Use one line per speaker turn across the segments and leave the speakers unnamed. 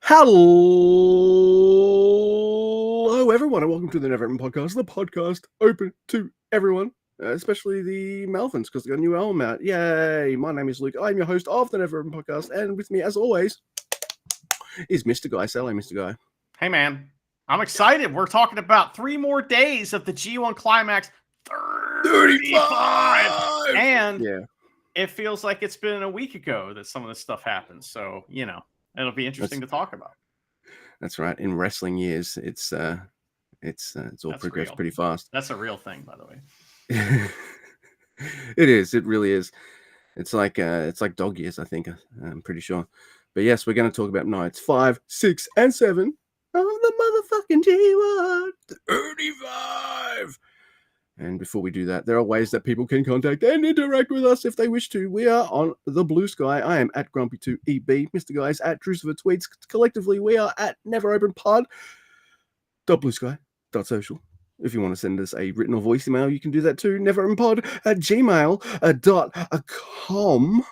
Hello, everyone, and welcome to the Never Ending Podcast, the podcast open to everyone, especially the Melvins, because they got a new album out. Yay! My name is Luke. I'm your host of the Never Ending Podcast, and with me, as always, is Mr. Guy. Say hello, Mr. Guy.
Hey, man. I'm excited. We're talking about 3 more days of the G1 Climax 35. And it feels like it's been a week ago that some of this stuff happened. So, it'll be interesting to talk about.
That's right. In wrestling years, it's all progressed pretty fast.
That's a real thing, by the way.
It is. It really is. It's like dog years, I think. I'm pretty sure. But yes, we're going to talk about nights 5, 6, and 7 of the motherfucking G1 35. And before we do that, there are ways that people can contact and interact with us if they wish to. We are on the Blue Sky. I am at Grumpy2EB. Mr. Guy is at Drucifer Tweets. Collectively, we are at neveropenpod.bluesky.social. If you want to send us a written or voice email, you can do that too. neveropenpod@gmail.com.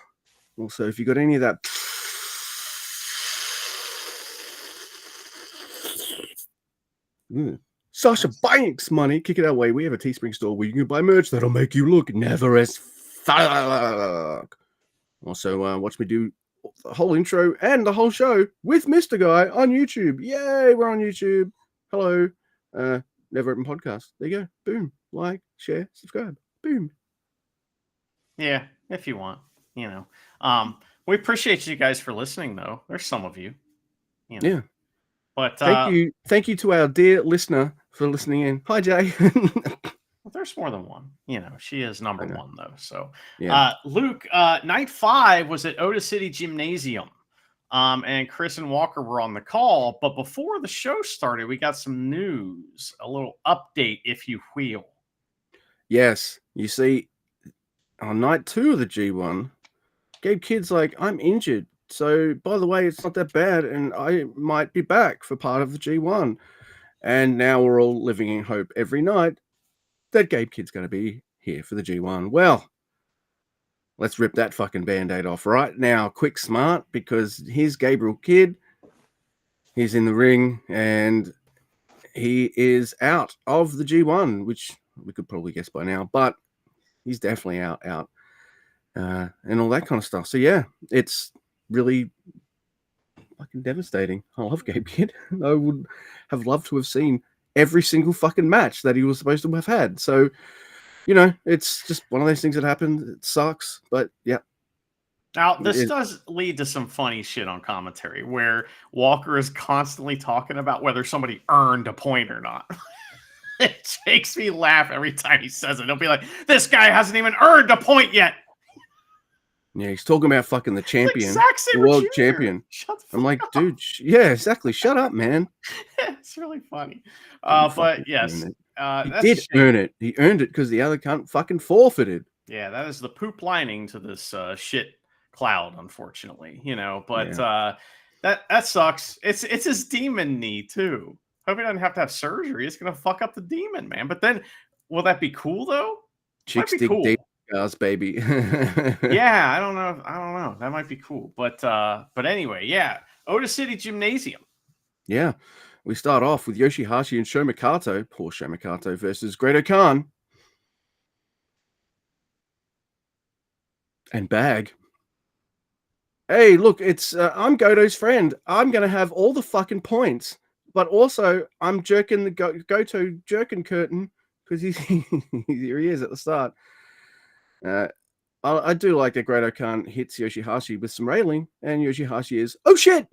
Also, if you got any of that Sasha Banks money, kick it our way. We have a Teespring store where you can buy merch that'll make you look never as fuck. Also, watch me do the whole intro and the whole show with Mr. Guy on YouTube. Yay, we're on YouTube. Hello, Never Open Podcast. There you go. Boom. Like, share, subscribe. Boom.
Yeah, if you want. We appreciate you guys for listening, though. There's some of you.
Yeah.
But
thank you to our dear listener for listening in. Hi, Jay.
Well, there's more than one. She is number one, though. So, yeah. Luke, night 5 was at Otis City Gymnasium. And Chris and Walker were on the call. But before the show started, we got some news, a little update, if you will.
Yes. You see, on night 2 of the G1, Gabe Kidd's like, I'm injured. So, by the way, it's not that bad, and I might be back for part of the G1. And now we're all living in hope every night that Gabe Kidd's going to be here for the G1. Well, let's rip that fucking Band-Aid off right now, quick, smart, because here's Gabriel Kidd. He's in the ring, and he is out of the G1, which we could probably guess by now, but he's definitely out, and all that kind of stuff. So, yeah, it's really fucking devastating. I love Gabe Kidd. I would have loved to have seen every single fucking match that he was supposed to have had. So, it's just one of those things that happened. It sucks, but yeah.
Now, this does lead to some funny shit on commentary where Walker is constantly talking about whether somebody earned a point or not. It makes me laugh every time he says it. He'll be like, this guy hasn't even earned a point yet.
Yeah, he's talking about fucking the champion, the world champion. I'm like, dude, yeah, exactly. Shut up, man.
It's really funny. But yes,
he did earn it. He earned it because the other cunt fucking forfeited.
Yeah, that is the poop lining to this shit cloud, unfortunately. But that sucks. It's his demon knee too. Hope he doesn't have to have surgery. It's gonna fuck up the demon, man. But then, will that be cool though?
Chicks dig deep. Baby.
Yeah, I don't know. That might be cool. But anyway, yeah. Otis City Gymnasium.
Yeah. We start off with Yoshihashi and Sho Mikato. Poor Sho Mikato versus Great Khan. And Bag. Hey, look, it's I'm Goto's friend. I'm gonna have all the fucking points. But also I'm jerking the Goto jerking curtain because here he is at the start. I do like that Great Khan hits Yoshihashi with some railing, and Yoshihashi is, oh shit!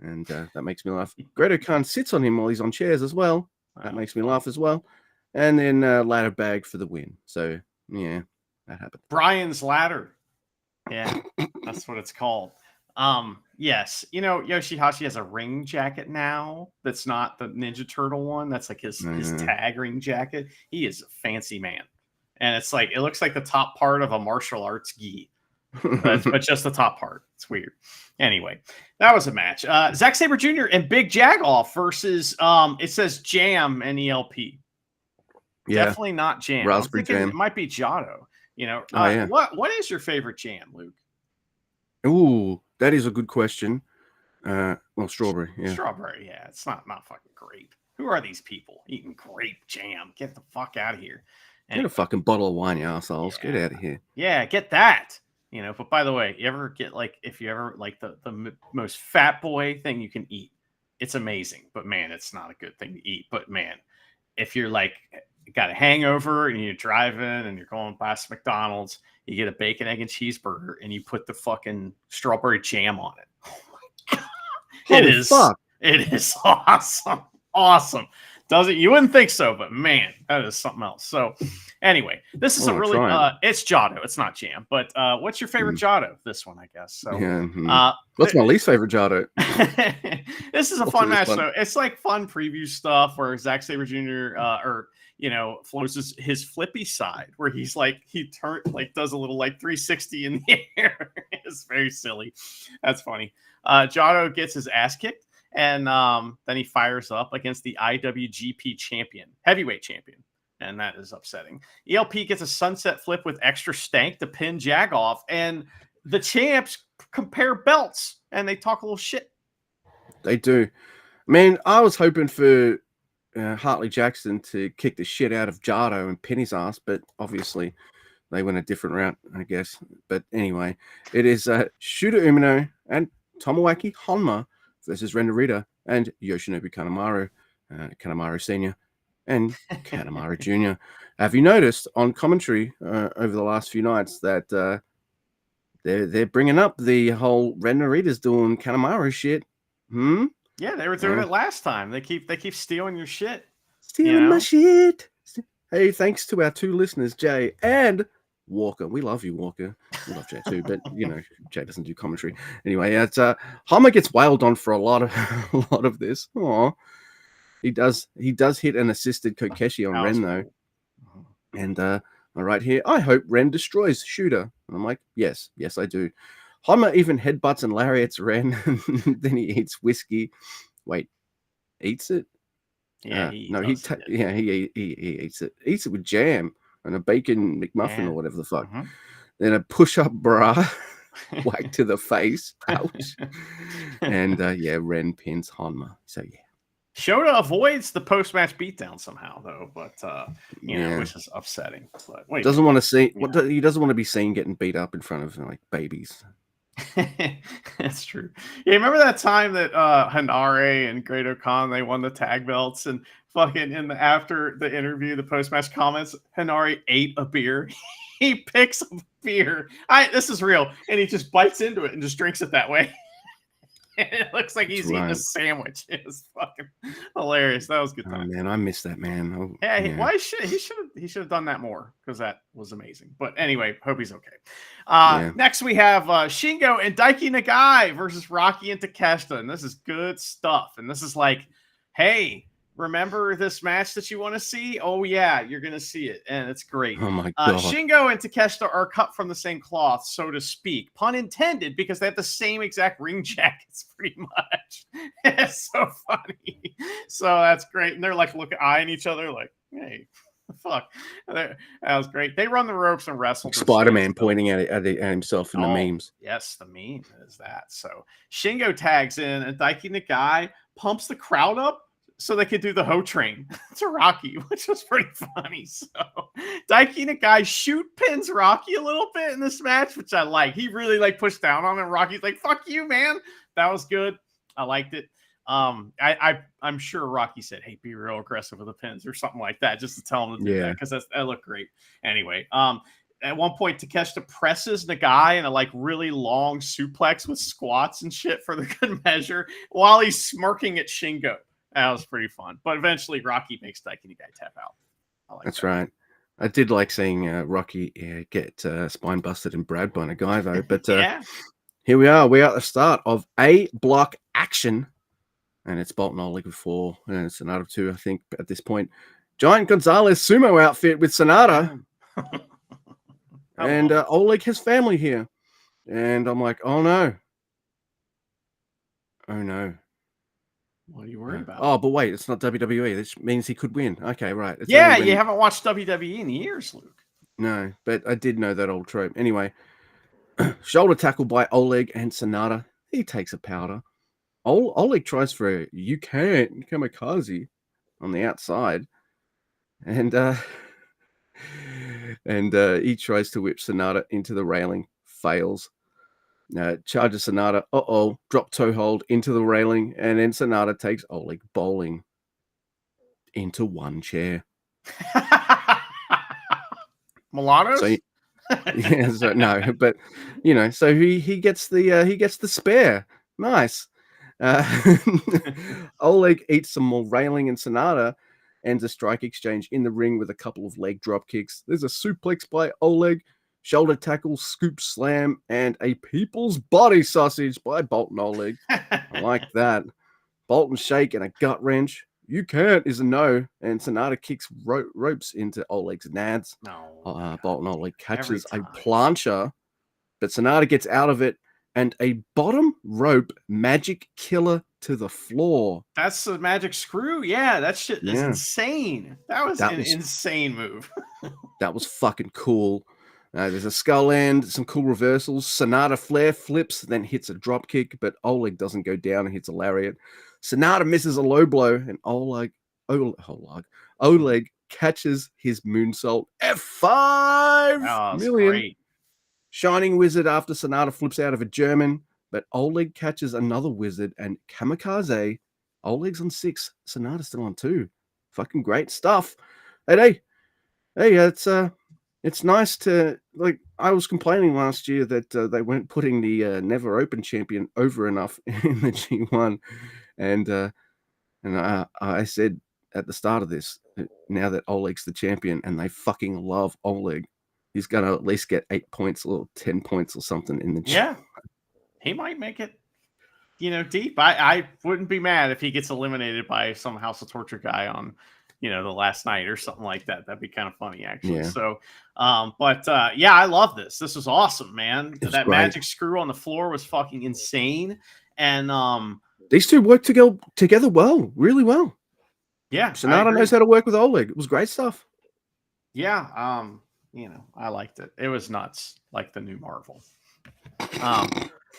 And that makes me laugh. Great Khan sits on him while he's on chairs as well. That makes me laugh as well. And then ladder bag for the win. So, yeah, that happened.
Brian's ladder. Yeah, that's what it's called. Yes, Yoshihashi has a ring jacket now. That's not the Ninja Turtle one. That's like his tag ring jacket. He is a fancy man. And it's like, it looks like the top part of a martial arts gi, but just the top part. It's weird. Anyway, that was a match. Zack Sabre Jr. and Big Jagoff versus, it says Jam and ELP. Yeah. Definitely not Jam.
Raspberry Jam.
It might be Giotto. What is your favorite jam, Luke?
Ooh, that is a good question. Well, strawberry. Yeah.
Strawberry. Yeah, it's not fucking grape. Who are these people eating grape jam? Get the fuck out of here.
Get a fucking bottle of wine, you assholes. Get out of here.
Yeah, get that. But by the way, you ever get if you ever like the most fat boy thing you can eat, it's amazing. But man, it's not a good thing to eat. But man, if you're got a hangover and you're driving and you're going past McDonald's, you get a bacon, egg, and cheeseburger and you put the fucking strawberry jam on it. Oh my God. It is awesome. Awesome. You wouldn't think so, but man, that is something else. So anyway, this is it's Giotto. It's not jam, but what's your favorite Giotto? This one, I guess. So
what's my least favorite Giotto?
This is a fun match though. It's like fun preview stuff where Zack Sabre Jr. Flows his flippy side where he does a little 360 in the air. It's very silly. That's funny. Giotto gets his ass kicked. And then he fires up against the IWGP champion, heavyweight champion. And that is upsetting. ELP gets a sunset flip with extra stank to pin Jagoff. And the champs compare belts and they talk a little shit.
They do. Man, I was hoping for Hartley Jackson to kick the shit out of Giotto and pin his ass, but obviously they went a different route, I guess. But anyway, it is Shota Umino and Tomoaki Honma versus Ren Narita and Yoshinobu Kanemaru, Kanemaru Sr. and Kanemaru Jr. Have you noticed on commentary over the last few nights that they're bringing up the whole Ren Narita's doing Kanemaru shit?
Yeah, they were doing it last time. They keep stealing your shit.
Stealing my shit. Hey, thanks to our 2 listeners, Jay and Walker. We love you, Walker. We love Jay too, but Jay doesn't do commentary. Anyway, it's Hama gets wailed on for a lot of this. Aw. He does hit an assisted Kokeshi on Ren though. And right here, I hope Ren destroys Shooter. And I'm like, yes, I do. Hama even headbutts and lariats Ren, and then he eats whiskey. Wait, eats it?
Yeah,
he eats it. Eats it with jam and a bacon McMuffin or whatever the fuck. Then a push-up bra whack to the face. Ouch. And Ren pins Honma. So yeah.
Shota avoids the post-match beatdown somehow, though, but which is upsetting. But wait,
doesn't want to see he doesn't want to be seen getting beat up in front of babies.
That's true. Yeah, remember that time that Hanare and Great Khan they won the tag belts and fucking after the interview, the post-match comments, Hanare ate a beer. He picks a beer. This is real, and he just bites into it and just drinks it that way. It looks like he's eating a sandwich. It was fucking hilarious. That was a good time.
Oh man, I missed that, man.
He should have done that more because that was amazing. But anyway, hope he's okay. Next we have Shingo and Daiki Nagai versus Rocky and Takeshita, and this is good stuff. And this is hey, remember this match that you want to see? Oh yeah, you're gonna see it, and it's great.
Oh my god!
Shingo and Takeshita are cut from the same cloth, so to speak, pun intended, because they have the same exact ring jackets, pretty much. It's so funny. So that's great, and they're eyeing each other, hey, fuck. That was great. They run the ropes and wrestle.
Spider-Man pointing at himself in the memes.
Yes, the meme is that. So Shingo tags in, and Daiki Nagai pumps the crowd up so they could do the Ho Train to Rocky, which was pretty funny. So Daiki Nagai shoot pins Rocky a little bit in this match, which I like. He really pushed down on him. Rocky's like, "Fuck you, man." That was good. I liked it. I'm sure Rocky said, "Hey, be real aggressive with the pins" or something like that, just to tell him to do that because that looked great. Anyway, at one point, Takeshita presses Nagai in a really long suplex with squats and shit for the good measure while he's smirking at Shingo. That was pretty fun. But eventually, Rocky makes Daiki Nagai tap out.
That's right. I did like seeing Rocky get spine busted and Brad by a guy, though. But here we are. We're at the start of A block action. And it's Bolton Oleg with 4. And it's Sonata 2, I think, at this point. Giant Gonzalez sumo outfit with Sonata. And Oleg has family here. And I'm like, oh, no. Oh, no.
What are you worried about?
Oh, but wait, it's not WWE. This means he could win. Okay, right.
You haven't watched WWE in years, Luke.
No, but I did know that old trope. Anyway, shoulder tackle by Oleg and Sonata. He takes a powder. Oleg tries for a "you can't kamikaze" on the outside, and he tries to whip Sonata into the railing, fails. Charges Sonata, drop toe hold into the railing, and then Sonata takes Oleg bowling into one chair.
Milano's?
So yeah, so no, but so he gets the spare. Nice. Oleg eats some more railing, and Sonata ends a strike exchange in the ring with a couple of leg drop kicks. There's a suplex by Oleg, shoulder tackle, scoop slam, and a people's body sausage by Bolton Oleg. I like that. Bolton shake and a gut wrench. "You can't" is a no, and Sonata kicks ropes into Oleg's nads.
No.
Bolton Oleg catches a plancha, but Sonata gets out of it, and a bottom rope magic killer to the floor.
That's the magic screw. Yeah, that shit is insane. That was an insane move.
That was fucking cool. There's a skull end, some cool reversals. Sonata flare flips, then hits a drop kick, but Oleg doesn't go down and hits a lariat. Sonata misses a low blow, and Oleg catches his moonsault. F5 million.
Great.
Shining Wizard after Sonata flips out of a German, but Oleg catches another wizard and kamikaze. Oleg's on 6, Sonata's still on 2. Fucking great stuff. Hey, it's nice to, like, I was complaining last year that they weren't putting the Never Open champion over enough in the G1, and I said at the start of this, now that Oleg's the champion and they fucking love Oleg, he's gonna at least get 8 points or 10 points or something in the G1.
Yeah, he might make it, deep. I wouldn't be mad if he gets eliminated by some House of Torture guy on, the last night or something like that. That'd be kind of funny, actually.
Yeah.
So, yeah, I love this. This was awesome, man. That
great.
magic screw on the floor was fucking insane. And
these two work together well, really well.
Yeah,
Sonata knows how to work with Oleg. It was great stuff.
Yeah, I liked it. It was nuts, like the new Marvel.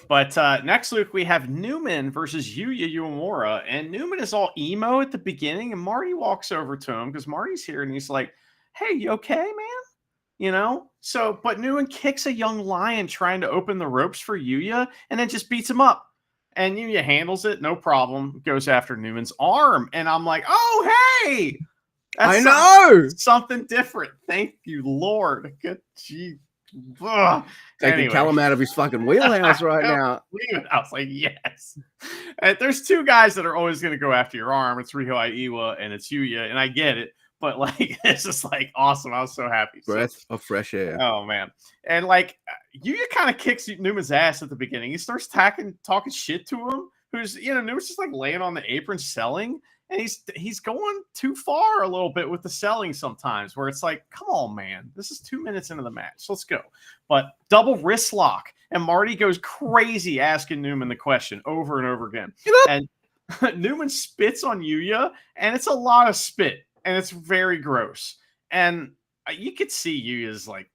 But next week we have Newman versus Yuya Uemura, and Newman is all emo at the beginning, and Marty walks over to him because Marty's here, and he's like, "Hey, you okay, man?" So, but Newman kicks a young lion trying to open the ropes for Yuya, and then just beats him up. And Yuya handles it, no problem. Goes after Newman's arm, and I'm like, "Oh, hey,
I know
something different." Thank you, Lord. Good gee.
Taking Callum out of his fucking wheelhouse right now.
I was like, yes. There's two guys that are always going to go after your arm. It's Rihoi Iwa and it's Yuya, and I get it. But like, it's just like awesome. I was so happy.
Breath of fresh air.
Oh man, and like Yuya kind of kicks Newman's ass at the beginning. He starts talking shit to him. Who's Newman's just like laying on the apron selling. And he's going too far a little bit with the selling sometimes, where it's like, come on, man, this is 2 minutes into the match. Let's go. But double wrist lock. And Marty goes crazy asking Newman the question over and over again. And Newman spits on Yuya, and it's a lot of spit. And it's very gross. And you could see Yuya's like,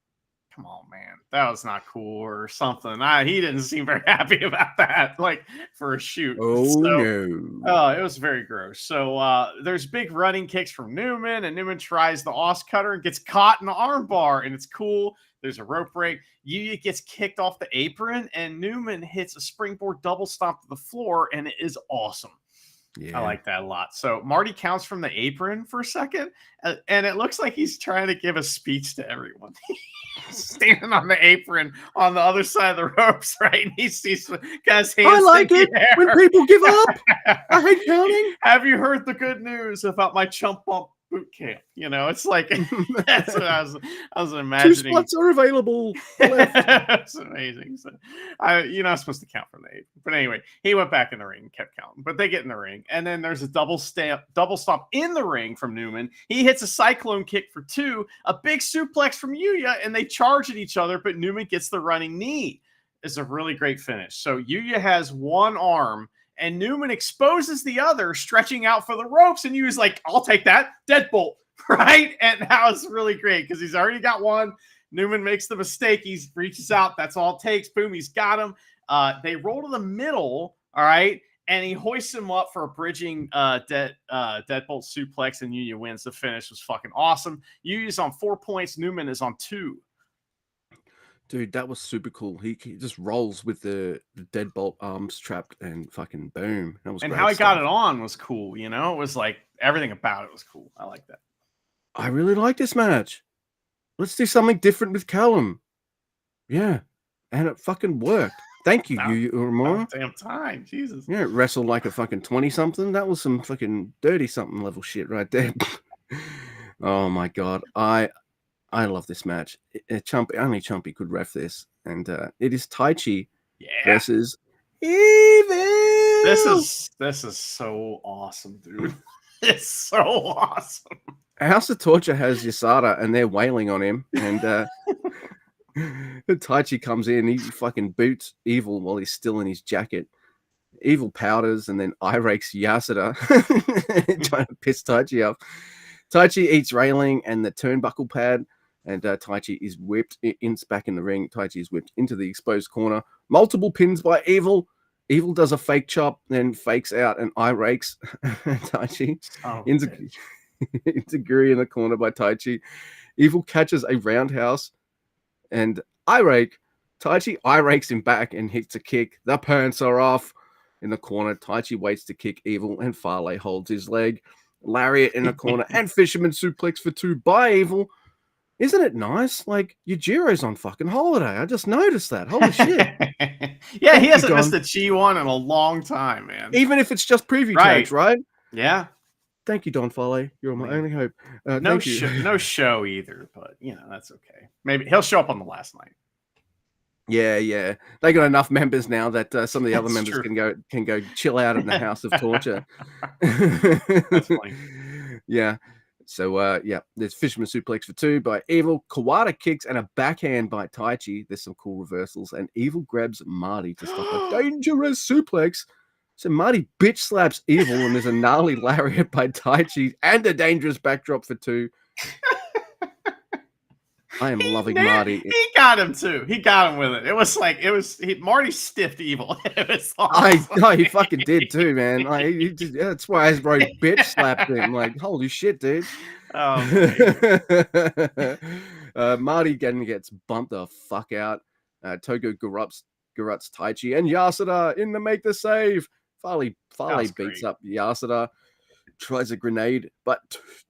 come on, man, that was not cool or something. He didn't seem very happy about that, like for a shoot.
No.
It was very gross. So there's big running kicks from Newman, and Newman tries the Os cutter and gets caught in the arm bar, and it's cool. There's a rope break. Yuya gets kicked off the apron, and Newman hits a springboard double stomp to the floor, and it is awesome. Yeah. I like that a lot. So Marty counts from the apron for a second, and it looks like he's trying to give a speech to everyone. Standing on the apron on the other side of the ropes, right? And he sees guys' hands.
I like it when people give up. I hate counting.
Have you heard the good news about my chump bump boot camp? It's like that's what I was imagining.
2 spots are available.
That's amazing. So you're not supposed to count from the apron. But anyway, he went back in the ring and kept counting. But they get in the ring, and then there's a double stomp in the ring from Newman. He hits a cyclone kick for 2, a big suplex from Yuya, and they charge at each other, but Newman gets the running knee. It's a really great finish. So Yuya has one arm, and Newman exposes the other, stretching out for the ropes, and Yuya's like, I'll take that. Deadbolt, right? And that was really great because he's already got one. Newman makes the mistake. He reaches out. That's all it takes. Boom, he's got him. They roll to the middle, all right? and he hoists him up for a bridging deadbolt suplex, and Yuya wins. The finish was fucking awesome. Yuya's on 4 points. Newman is on 2.
Dude, that was super cool. He just rolls with the deadbolt arms trapped and fucking boom. That was
And
great
how he
stuff.
got it on was cool. You know, it was like everything about it was cool. I like that.
I really like this match. Let's do something different with Callum. Yeah. And it fucking worked. Thank you, Yuya Uemura.
Damn time. Jesus.
Yeah, wrestled like a fucking 20-something. That was some fucking 30-something level shit right there. Oh my god. I love this match. Only Chumpy could ref this. And it is Taichi versus Evil.
This is so awesome, dude. It's so awesome.
House of Torture has Yasada and they're wailing on him. And Taichi comes in, he fucking boots Evil while he's still in his jacket. Evil powders and then eye rakes Yasada, trying to piss Taichi up. Taichi eats railing and the turnbuckle pad, and Taichi is whipped back in the ring. Taichi is whipped into the exposed corner. Multiple pins by Evil. Evil does a fake chop, then fakes out and eye rakes Taichi. Inzaguri in the corner by Taichi. Evil catches a roundhouse and eye rake. Taichi eye rakes him back and hits a kick. The pants are off. In the corner, Taichi waits to kick Evil and Farley holds his leg. Lariat in the corner and fisherman suplex for 2 by Evil. Isn't it nice? Like, Yujiro's on fucking holiday. I just noticed that. Holy shit.
Yeah, he hasn't missed the G1 in a long time, man.
Even if it's just preview tags, right?
Yeah.
Thank you, Don Farley. You're my only hope.
No show either, but, you know, that's okay. Maybe he'll show up on the last night.
Yeah. They got enough members now that some of the other members can go chill out in the House of Torture.
That's funny.
Yeah. So there's fisherman suplex for 2 by Evil. Kawada kicks and a backhand by Taichi. There's some cool reversals, and Evil grabs Marty to stop a dangerous suplex. So Marty bitch slaps Evil, and there's a gnarly lariat by Taichi and a dangerous backdrop for 2. I am loving Marty.
He got him too. He got him with it. It was like Marty stiffed Evil. It was awesome.
He fucking did too, man. Like, that's why Hasbro bitch slapped him. Like, holy shit, dude.
Oh,
Marty gets bumped the fuck out. Togo Garuts Taichi and Yasada in to make the save. Farley beats up Yasada. Tries a grenade, but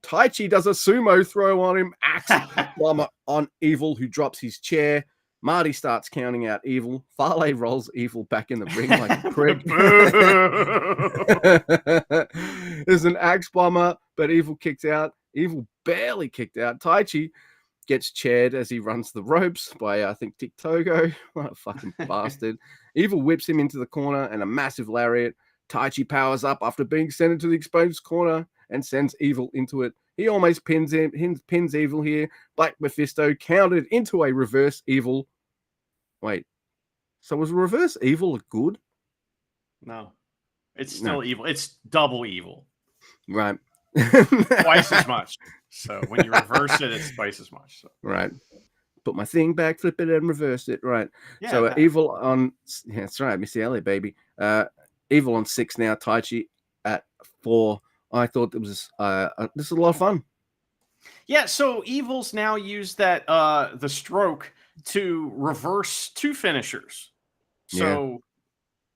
Taichi does a sumo throw on him. Axe bomber on Evil, who drops his chair. Marty starts counting out Evil. Farley rolls Evil back in the ring like a prick. There's an axe bomber, but Evil kicks out. Evil barely kicked out. Taichi gets chaired as he runs the ropes by, I think, Dick Togo. What a fucking bastard. Evil whips him into the corner and a massive lariat. Taichi powers up after being sent into the exposed corner and sends Evil into it. He almost pins Evil here. Black Mephisto countered into a reverse Evil. Wait, so was reverse Evil good?
No, it's still Evil. It's double Evil.
Right.
Twice as much. So when you reverse it, it's twice as much. So.
Right. Put my thing back, flip it, and reverse it. Right.
Yeah,
so Evil on... Yeah, that's right. Missy Elliott, baby. Evil on 6 now. Taichi at 4. I thought it was this is a lot of fun.
Yeah, so Evil's now used that the stroke to reverse 2 finishers. So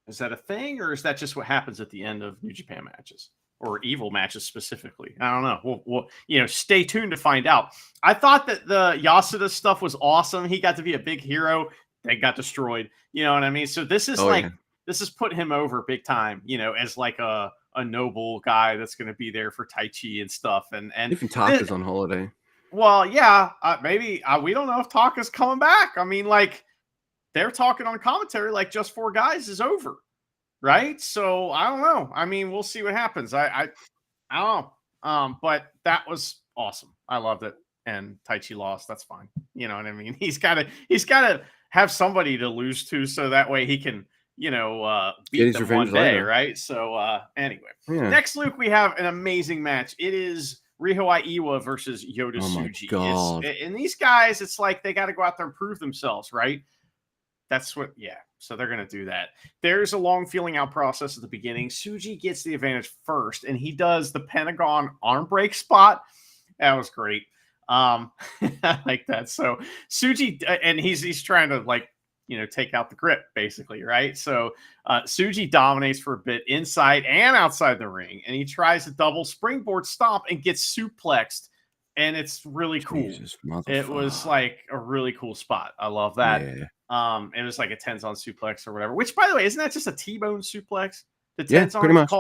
is that a thing, or is that just what happens at the end of New Japan matches or Evil matches specifically? I don't know. We'll stay tuned to find out. I thought that the Yasada stuff was awesome. He got to be a big hero. They got destroyed. You know what I mean? So this is this has put him over big time, as like a noble guy that's going to be there for Taichi and stuff. And
even Taka's on holiday.
Well, yeah, maybe we don't know if Taka's coming back. I mean, like they're talking on commentary, like Just 4 Guys is over, right? So I don't know. I mean, we'll see what happens. I don't know. But that was awesome. I loved it. And Taichi lost. That's fine. You know what I mean? He's got to have somebody to lose to, so that way he can. Beat them one day, later. Right? So anyway, next, Luke, we have an amazing match. It is Rihoi Iwa versus Yota Tsuji. And these guys, it's like they got to go out there and prove themselves, right? That's what, So they're going to do that. There's a long feeling out process at the beginning. Tsuji gets the advantage first, and he does the Pentagon arm break spot. That was great. I like that. So Tsuji, and he's trying to like, take out the grip basically, right? So Tsuji dominates for a bit inside and outside the ring, and he tries a double springboard stomp and gets suplexed, and it's really cool. It was like a really cool spot. I love that.
Yeah.
It was like a Tenzon suplex or whatever. Which, by the way, isn't that just a T-bone suplex? The
Tenzon pretty much.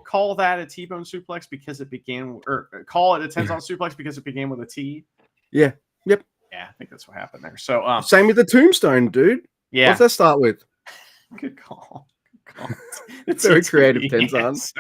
Call that a T-bone suplex because it began, or call it a Tenzon suplex because it began with a T.
Yeah. Yep.
Yeah, I think that's what happened there. So
same with the tombstone, dude.
Yeah.
What's that start with?
Good call.
It's very creative, Tenzon.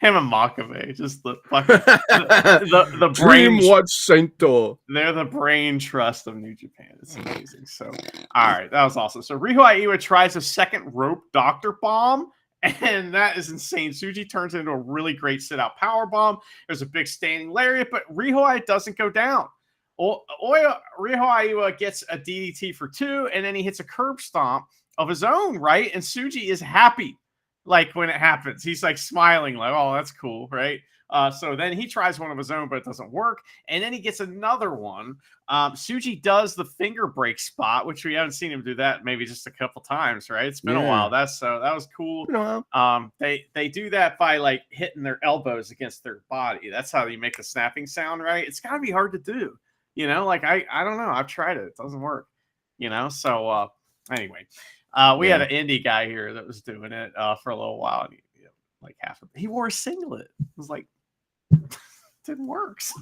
Him and Makabe, just the fucking the brain
Watch Centaur.
They're the brain trust of New Japan. It's amazing. So, all right, that was awesome. So Rihoi Iwa tries a second rope doctor bomb, and that is insane. Tsuji turns it into a really great sit-out power bomb. There's a big standing lariat, but Rihoi doesn't go down. Rihoi Iwa gets a DDT for 2, and then he hits a curb stomp of his own, right? And Tsuji is happy, like, when it happens. He's, like, smiling, like, oh, that's cool, right? So then he tries one of his own, but it doesn't work. And then he gets another one. Tsuji does the finger break spot, which we haven't seen him do that maybe just a couple times, right? It's been a while. That was cool. They do that by like hitting their elbows against their body. That's how you make the snapping sound, right? It's gotta be hard to do. Like I don't know. I've tried it. It doesn't work. So anyway. We had an indie guy here that was doing it for a little while. And like half of it. He wore a singlet. It was like didn't work. So,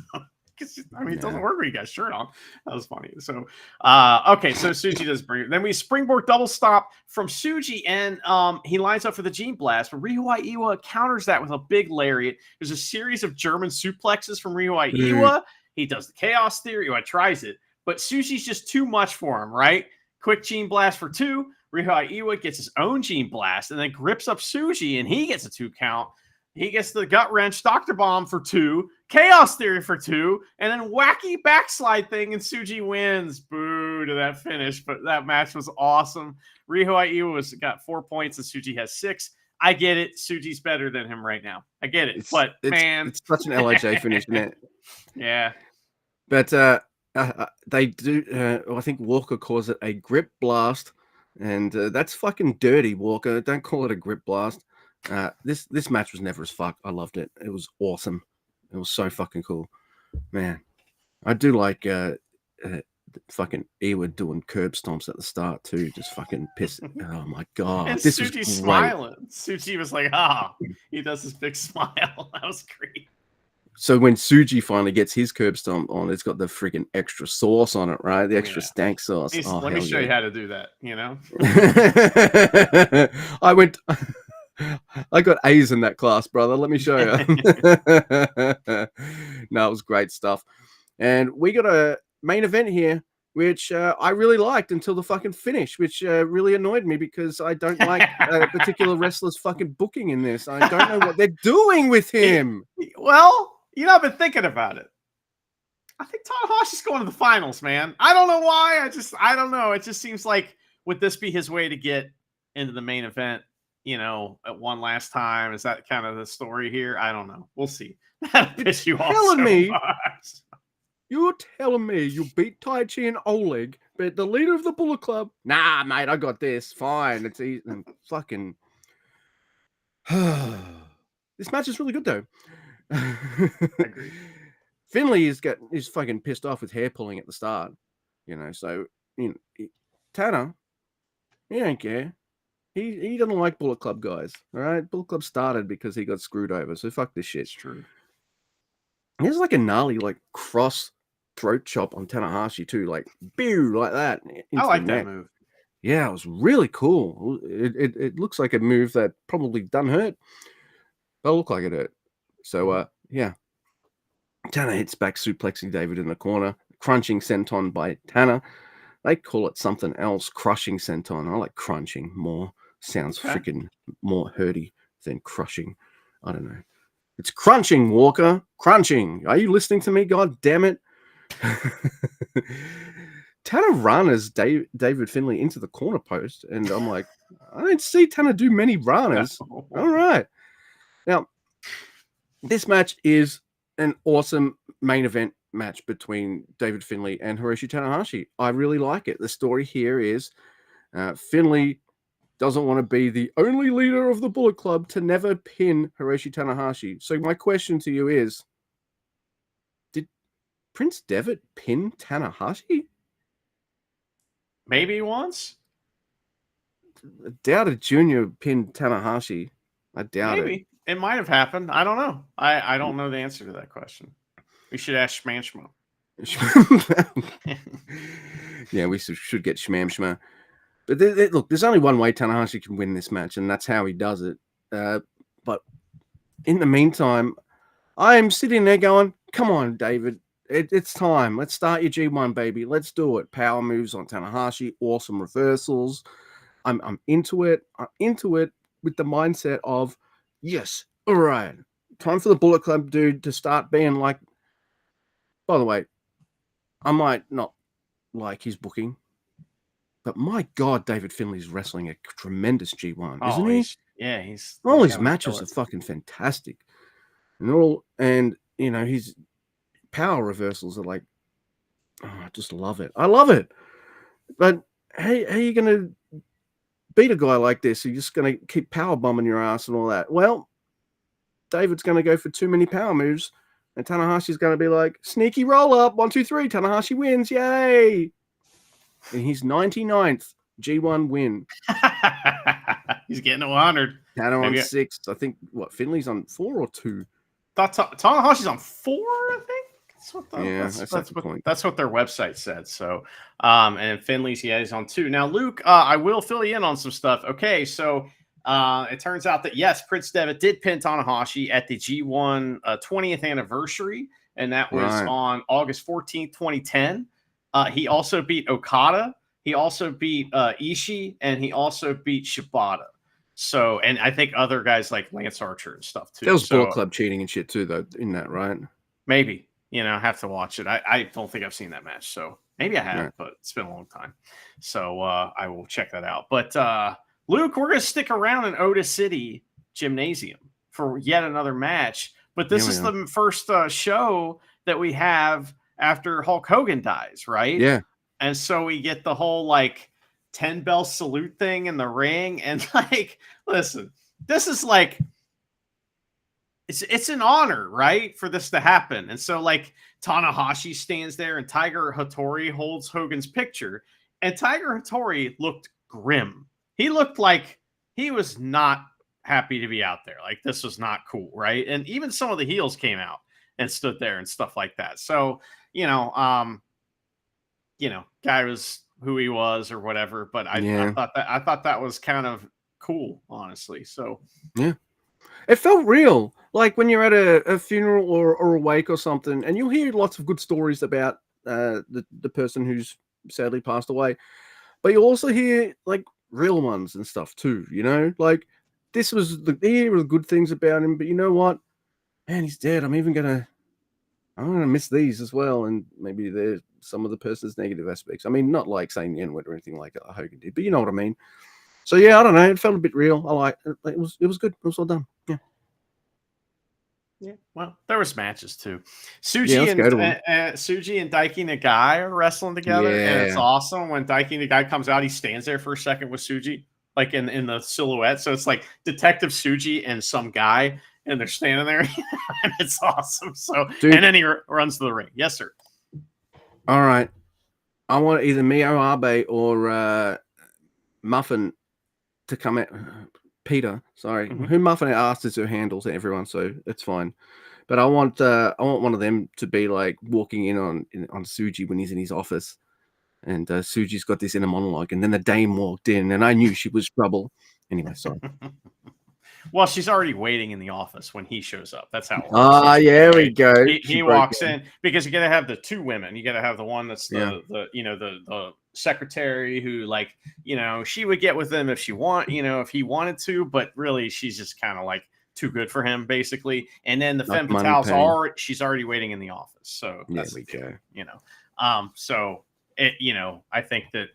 it doesn't work when you got a shirt on. That was funny. So okay, so Tsuji does bring it. Then we springboard double stop from Tsuji, and he lines up for the Gene Blast. But Rihoi Iwa counters that with a big lariat. There's a series of German suplexes from Rihoi Iwa. He does the Chaos Theory. Tries it, but Tsuji's just too much for him, right? Quick Gene Blast for 2. Rihoi Iwa gets his own Gene Blast and then grips up Tsuji, and he gets a 2 count. He gets the Gut Wrench Dr. Bomb for 2, Chaos Theory for 2, and then wacky backslide thing, and Tsuji wins. Boo to that finish, but that match was awesome. Rihoi Iwa got 4 points, and Tsuji has 6. I get it. Tsuji's better than him right now. I get it. It's
such an LIJ finish, isn't it?
Yeah.
But they do, I think Walker calls it a grip blast. And that's fucking dirty, Walker. Don't call it a grip blast. This match was never as fuck. I loved it. It was awesome. It was so fucking cool, man. I do like fucking Iwa doing curb stomps at the start too. Just fucking piss. Oh my god,
and
this
Tsuji
was
smiling. Tsuji was like, he does this big smile. That was great.
So when Tsuji finally gets his curb stomp on, it's got the freaking extra sauce on it, right? The extra stank sauce.
Let me show you how to do that,
I got A's in that class, brother. Let me show you. No, it was great stuff. And we got a main event here, which I really liked until the fucking finish, which really annoyed me because I don't like a particular wrestler's fucking booking in this. I don't know what they're doing with him.
Well, I've been thinking about it. I think Tanahashi's going to the finals, man. I don't know why. I don't know. It just seems like, would this be his way to get into the main event, at one last time? Is that kind of the story here? I don't know. We'll see. That'll piss you off so much.
You're telling me you beat Taichi and Oleg, but the leader of the Bullet Club? Nah, mate, I got this. Fine. It's easy. Fucking... This match is really good, though. Finley is fucking pissed off with hair pulling at the start, so Tanner, he don't care. He doesn't like Bullet Club guys. All right, Bullet Club started because he got screwed over, so fuck this shit.
It's true.
There's like a gnarly cross throat chop on Tanahashi too, like boo, like that.
I like that move.
Yeah, it was really cool. It looks like a move that probably done hurt. But it looked like it hurt. So yeah. Tanner hits back, suplexing David in the corner. Crunching senton by Tanner. They call it something else, crushing senton. I like crunching more. Sounds freaking more hurty than crushing. I don't know. It's crunching, Walker. Crunching. Are you listening to me? God damn it. Tanner runners David Finlay into the corner post, and I'm like, I don't see Tanner do many runners.
No.
All right. Now, this match is an awesome main event match between David Finlay and Hiroshi Tanahashi. I really like it. The story here is Finlay doesn't want to be the only leader of the Bullet Club to never pin Hiroshi Tanahashi. So my question to you is, did Prince Devitt pin Tanahashi?
Maybe once.
I doubt a Junior pinned Tanahashi. I doubt
Maybe it might have happened. I don't know. I don't know the answer to that question. We should ask Schmanschmo.
it. Yeah, we should get Shmam. But look, there's only one way Tanahashi can win this match, and that's how he does it. But in the meantime, I am sitting there going, come on, David. It's time. Let's start your G1, baby. Let's do it. Power moves on Tanahashi. Awesome reversals. I'm into it. I'm into it with the mindset of, yes, all right. Time for the Bullet Club dude to start being like, by the way, I might not like his booking, but my God, David Finlay's wrestling a tremendous G1, isn't he?
He's
all his matches are fucking fantastic. And you know, his power reversals are like, oh, I just love it. I love it. But hey, how are you gonna beat a guy like this? You're just gonna keep power bombing your ass and all that. Well, David's gonna go for too many power moves, and Tanahashi's gonna be like, sneaky roll up, 1, 2, 3, Tanahashi wins, yay! And his 99th G1 win.
He's getting 100.
Tanner on 6. I think what Finley's on 4 or 2.
Tanahashi's on 4, I think. That's what their website said. So, and Finley's he's on 2. Now, Luke, I will fill you in on some stuff. Okay, so it turns out that yes, Prince Devitt did pin Tanahashi at the G1 20th anniversary, and that was on August 14th, 2010. He also beat Okada. He also beat Ishii, and he also beat Shibata. So, and I think other guys like Lance Archer and stuff too.
There was Bullet Club cheating and shit too, though, in that, right?
Maybe. I have to watch it. I don't think I've seen that match, so maybe I have, but it's been a long time. So I will check that out. But Luke, we're going to stick around in Otis City Gymnasium for yet another match. But this is the first show that we have after Hulk Hogan dies, right?
Yeah.
And so we get the whole like 10 bell salute thing in the ring. And like, listen, this is like, it's an honor, right, for this to happen. And so like Tanahashi stands there and Tiger Hattori holds Hogan's picture, and Tiger Hattori looked grim. He looked like he was not happy to be out there. Like this was not cool, right? And even some of the heels came out and stood there and stuff like that. So, guy was who he was or whatever, but I thought that was kind of cool, honestly. So
yeah. It felt real, like when you're at a funeral or a wake or something, and you'll hear lots of good stories about the person who's sadly passed away, but you'll also hear like real ones and stuff too. Like this was here were the good things about him, but you know what, man, he's dead. I'm gonna miss these as well, and maybe there's some of the person's negative aspects. I mean, not like saying the N-word or anything like Hogan did, but you know what I mean. So yeah, I don't know. It felt a bit real. I like it. It was good. It was well done. Yeah.
Yeah. Well, there was matches too. Suji and Daiki Nagai are wrestling together, and it's awesome. When Daiki Nagai comes out, he stands there for a second with Suji, like in the silhouette. So it's like Detective Suji and some guy, and they're standing there, and it's awesome. So, dude, and then he runs to the ring. Yes, sir.
All right. I want either Mio Abe or Muffin to come out. Peter, sorry, who Muffin asked is her handle to everyone, so it's fine. But I want one of them to be like walking in on Suji when he's in his office, and Suji's got this inner monologue, and then the dame walked in, and I knew she was trouble. Anyway, sorry.
Well, she's already waiting in the office when he shows up. That's how it works.
Yeah, we go.
He walks in because you got to have the two women. You got to have the one that's the secretary who, like, she would get with him if she if he wanted to, but really she's just kind of like too good for him, basically. And then the femme fatale's she's already waiting in the office. So
there we go.
So I think that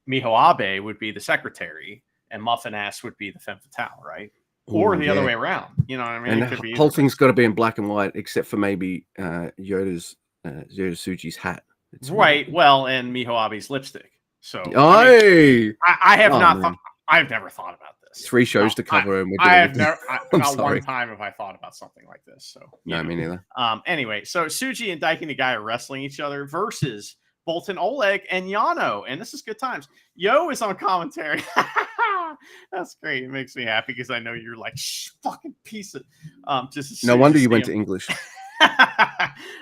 Miho Abe would be the secretary and Muffin Ass would be the femme fatale, right? Or the other way around. You know what I mean?
And
It could be
the whole thing's got to be in black and white, except for maybe Yoda Tsuji's hat. It's
right. Well, and Miho Abe's lipstick. So I have not thought. I've never thought about this.
3 shows to cover, and
I have never. Not
sorry.
one time have I thought about something like this. So
no, me neither.
Anyway, so Tsuji and Daiki Nagai are wrestling each other versus Bolton Oleg and Yano, and this is good times. Yo is on commentary. That's great. It makes me happy because I know you're like fucking piece of just.
No wonder you went to English.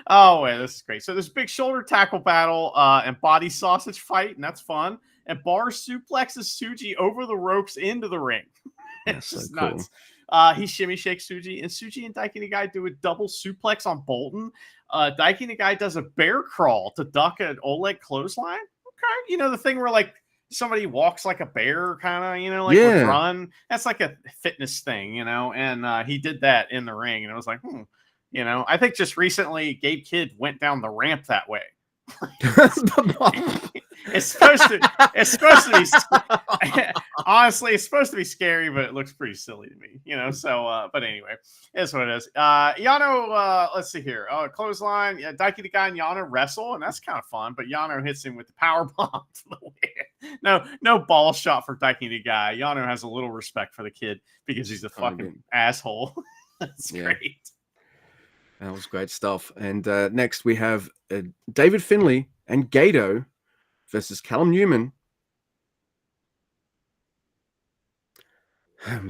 Oh, wait, this is great. So there's big shoulder tackle battle and body sausage fight, and that's fun. And Bar suplexes Tsuji over the ropes into the ring. It's
That's
just
so cool.
nuts. He shimmy shakes Tsuji, and Tsuji and Daiki Nagai do a double suplex on Bolton. Daiki Nagai does a bear crawl to duck an Oleg clothesline. Okay, the thing where like somebody walks like a bear, kind of, would run. That's like a fitness thing, and he did that in the ring, and it was like, I think just recently Gabe Kidd went down the ramp that way. It's supposed to be honestly, it's supposed to be scary, but it looks pretty silly to me, so but anyway, it's what it is. Yano, let's see here. Clothesline, Daiki Nagai and Yano wrestle, and that's kind of fun, but Yano hits him with the power bomb to the win. No ball shot for Daiki Nagai. Yano has a little respect for the kid because he's a fucking asshole. That's great.
That was great stuff. And next we have David Finlay and Gato versus Callum Newman.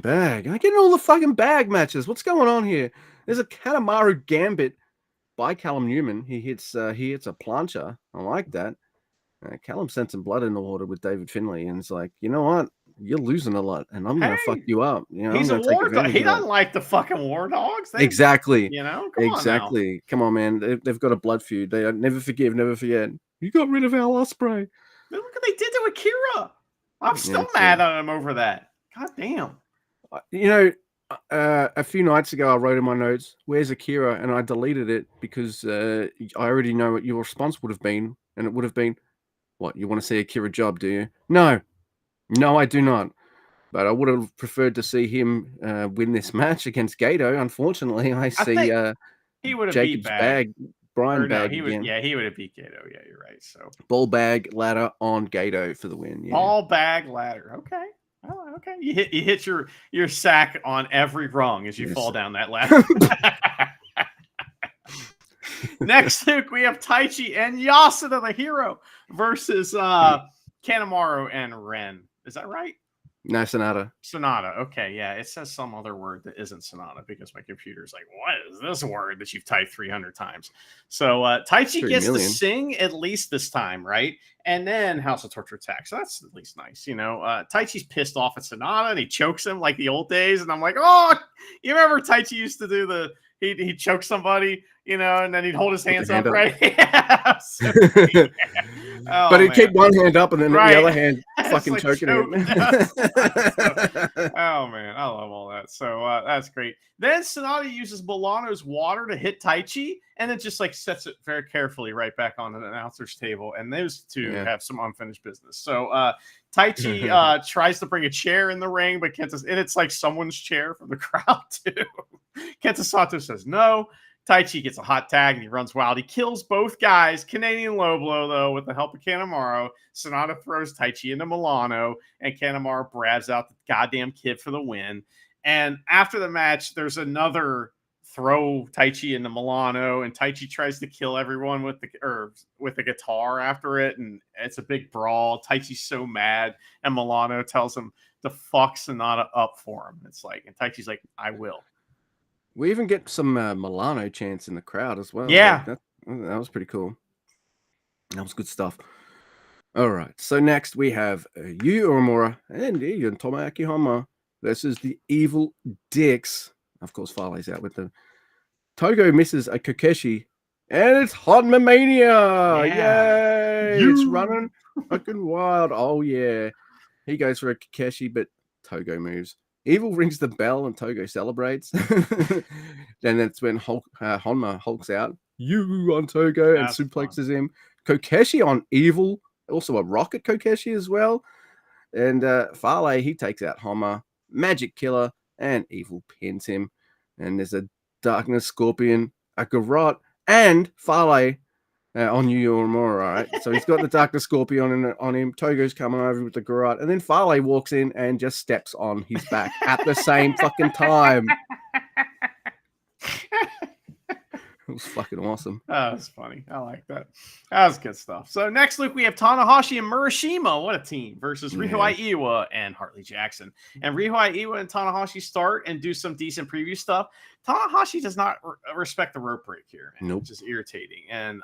Bag. I'm getting all the fucking bag matches. What's going on here? There's a Kanemaru Gambit by Callum Newman. He hits a plancha. I like that. Callum sent some blood in the water with David Finlay, and it's like, you know what? You're losing a lot, and I'm gonna fuck you up.
He's a war dog. He doesn't like the fucking war dogs.
Exactly.
Come
on, man. They've got a blood feud. They never forgive, never forget. You got rid of Al Ospreay.
Look what they did to Akira. I'm still mad at him over that. God damn.
A few nights ago, I wrote in my notes, "Where's Akira?" and I deleted it because I already know what your response would have been, and it would have been, "What, you want to see Akira job, do you?" No, I do not. But I would have preferred to see him win this match against Gato. Unfortunately, I see
he would have
Jacob's
beat Bag.
Bag again.
He would have beat Gato. Yeah, you're right. So
ball bag ladder on Gato for the win. Yeah.
Ball bag ladder. Okay. Oh, okay. You hit your sack on every rung as you fall down that ladder. Next week we have Taichi and Yasuda the Hero versus Kanemaru and Ren. Is that right?
No, Sonata.
Okay, yeah. It says some other word that isn't Sonata because my computer's like, what is this word that you've typed 300 times? So Taichi gets to sing at least this time, right? And then House of Torture attack. So that's at least nice, Taichi's pissed off at Sonata and he chokes him like the old days. And I'm like, oh, you remember Taichi used to do he'd choke somebody, and then he'd hold his hands up, right? Yeah.
But he'd keep one hand up and then the other hand fucking choking him.
Oh, man. I love all that. So that's great. Then Sonata uses Milano's water to hit Taichi and then just sets it very carefully right back on the announcer's table. And those two have some unfinished business. So Taichi tries to bring a chair in the ring, but and it's like someone's chair from the crowd too. Kenta Sato says no. Taichi gets a hot tag and he runs wild. He kills both guys. Canadian low blow, though, with the help of Kanemaru. Sonata throws Taichi into Milano, and Kanemaru brabs out the goddamn kid for the win. And after the match, there's another throw Taichi into Milano, and Taichi tries to kill everyone with the guitar after it, and it's a big brawl. Taichi's so mad, and Milano tells him to fuck Sonata up for him. And Taichi's like, I will.
We even get some Milano chants in the crowd as well.
Yeah.
That was pretty cool. That was good stuff. All right. So next we have Yu Uemura and Tomoaki Honma versus the Evil Dicks. Of course, Farley's out with them. Togo misses a Kokeshi, and it's Honma Mania. Yay! It's running fucking wild. Oh, yeah. He goes for a Kokeshi, but Togo moves. Evil rings the bell and Togo celebrates. Then that's when Honma hulks out, you on Togo, and suplexes him. Kokeshi on Evil, also a rocket Kokeshi as well. And Farley, he takes out Homer, Magic Killer, and Evil pins him. And there's a Darkness Scorpion, a Garrot, and Farley on Yu Yu Uemura, right? So he's got the Darkness Scorpion on him. Togo's coming over with the Garrot, and then Farley walks in and just steps on his back at the same fucking time. It was fucking awesome.
That was funny. I like that. That was good stuff. So next, Luke, we have Tanahashi and Murashima. What a team versus Ryohei Iwa and Hartley Jackson. And Ryohei Iwa and Tanahashi start and do some decent preview stuff. Tanahashi does not respect the rope break here, man, which is irritating. And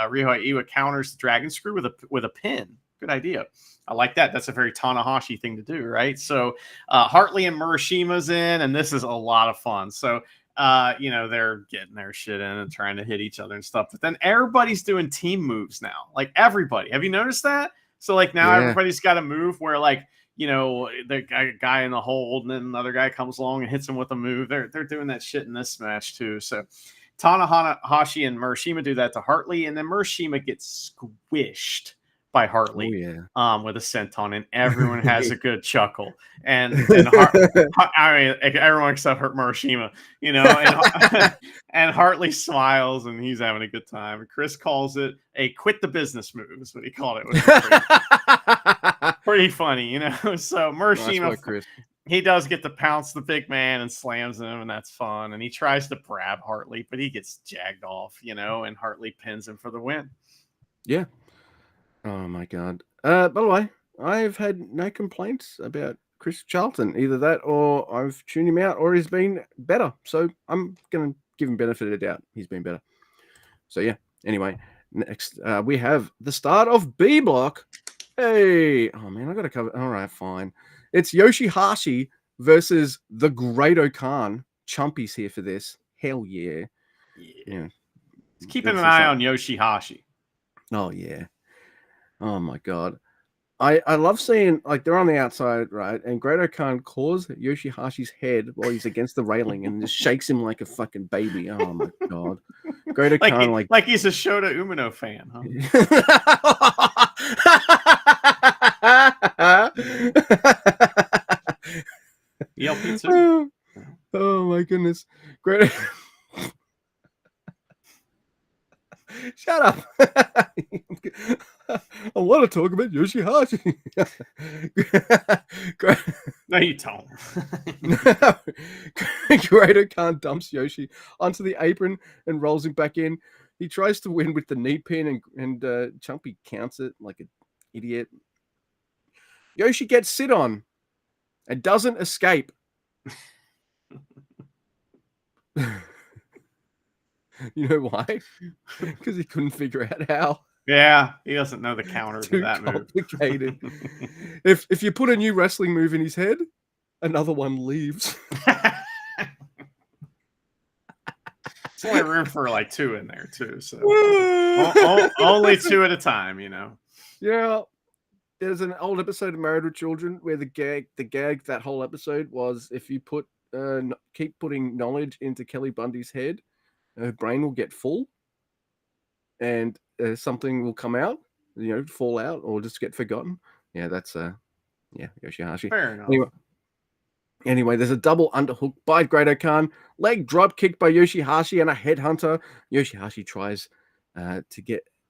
Ryohei Iwa counters the Dragon Screw with a pin. Good idea. I like that. That's a very Tanahashi thing to do, right? So Hartley and Murashima's in, and this is a lot of fun. So they're getting their shit in and trying to hit each other and stuff. But then everybody's doing team moves now. Like everybody. Have you noticed that? So like now everybody's got a move where like, the guy in the hold and then another guy comes along and hits him with a move. They're doing that shit in this match too. So Tanahashi and Murashima do that to Hartley, and then Murashima gets squished by Hartley with a senton, and everyone has a good chuckle. And everyone except Murashima, and Hartley smiles and he's having a good time. And Chris calls it a quit the business move, is what he called it. Which is pretty funny, So Murashima, he does get to pounce the big man and slams him, and that's fun. And he tries to grab Hartley, but he gets jagged off, and Hartley pins him for the win.
Yeah. Oh my God. By the way, I've had no complaints about Chris Charlton. Either that or I've tuned him out or he's been better. So I'm going to give him benefit of the doubt. He's been better. So yeah. Anyway, next we have the start of B block. Hey. Oh man, I got to cover. All right, fine. It's Yoshihashi versus the Great Khan. Chumpy's here for this. Hell yeah.
Yeah. Keeping an eye on Yoshihashi.
Oh yeah. Oh my God. I love seeing, like, they're on the outside, right? And Great Khan claws Yoshihashi's head while he's against the railing and just shakes him like a fucking baby. Oh my God. Great Khan,
like he's a Shota Umino fan, huh? ELP too.
Oh my goodness. Great. Shut up. I want to talk about Yoshihashi.
No, you don't.
Great Khan dumps Yoshi onto the apron and rolls him back in. He tries to win with the knee pin, and Chumpy counts it like an idiot. Yoshi gets sit on and doesn't escape. You know why? Because he couldn't figure out how.
Yeah, he doesn't know the counter to that
complicated. Move. If you put a new wrestling move in his head, another one leaves.
There's only room for like two in there too, so only two at a time,
Yeah, there's an old episode of Married with Children where the gag that whole episode was if you keep putting knowledge into Kelly Bundy's head, her brain will get full, and something will come out, fall out or just get forgotten. Yeah, that's Yoshihashi.
Fair enough.
Anyway, there's a double underhook by Great Khan, leg drop kick by Yoshihashi, and a headhunter. Yoshihashi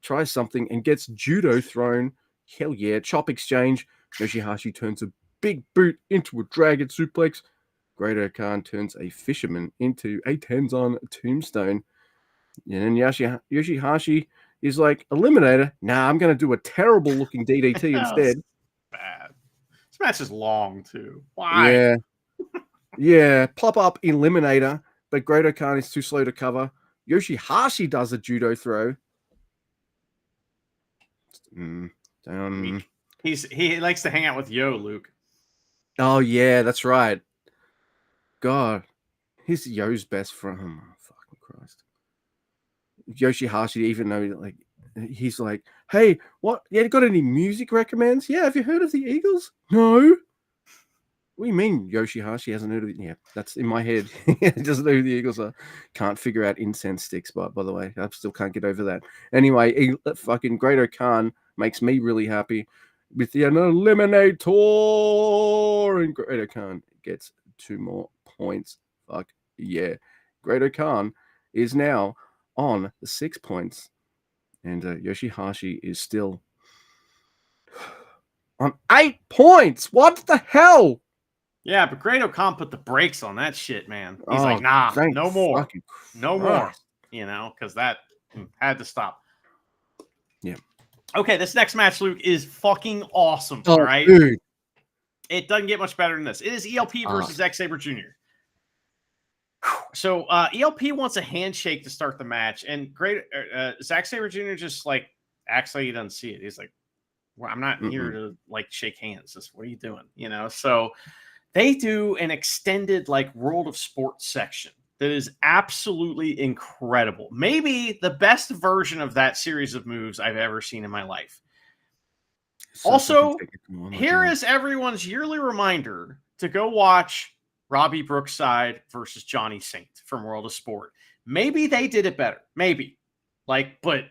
tries something and gets judo thrown. Hell yeah, chop exchange. Yoshihashi turns a big boot into a dragon suplex. Great Khan turns a fisherman into a Tenzan tombstone. And then Yoshihashi is like, Eliminator, nah, I'm going to do a terrible looking DDT instead.
Bad. This match is long too. Why?
Yeah. Yeah, pop up Eliminator, but Great Khan is too slow to cover. Yoshihashi does a judo throw.
He likes to hang out with Luke.
Oh yeah, that's right. God, he's Yo's best friend. Oh, fucking Christ. Yoshihashi, even though he's like, hey, what? Yeah, got any music recommends? Yeah, have you heard of the Eagles? No. What do you mean Yoshihashi hasn't heard of it? Yeah, that's in my head. He doesn't know who the Eagles are. Can't figure out incense sticks, but by the way, I still can't get over that. Anyway, fucking Great Khan makes me really happy with the Eliminator, and Great Khan gets 2 more points. Fuck yeah. Great Khan is now on the 6 points, and Yoshihashi is still on 8 points. What the hell?
Yeah, but Great Khan put the brakes on that shit, man. He's
Oh,
like, nah,
thank
no more.
fucking
No more.
Christ.
You know, because that had to stop.
Yeah.
Okay, this next match, Luke, is fucking awesome.
Oh,
all right.
dude.
It doesn't get much better than this. It is ELP versus Zack Sabre Jr. So ELP wants a handshake to start the match, and Zack Sabre Jr. just like acts like he doesn't see it. He's like, well, I'm not here to like shake hands. Just, what are you doing? You know, so they do an extended like World of Sports section that is absolutely incredible. Maybe the best version of that series of moves I've ever seen in my life.
So
Also,
oh
here
God.
is everyone's yearly reminder to go watch Robbie Brookside versus Johnny Saint from World of Sport. Maybe they did it better. Maybe. But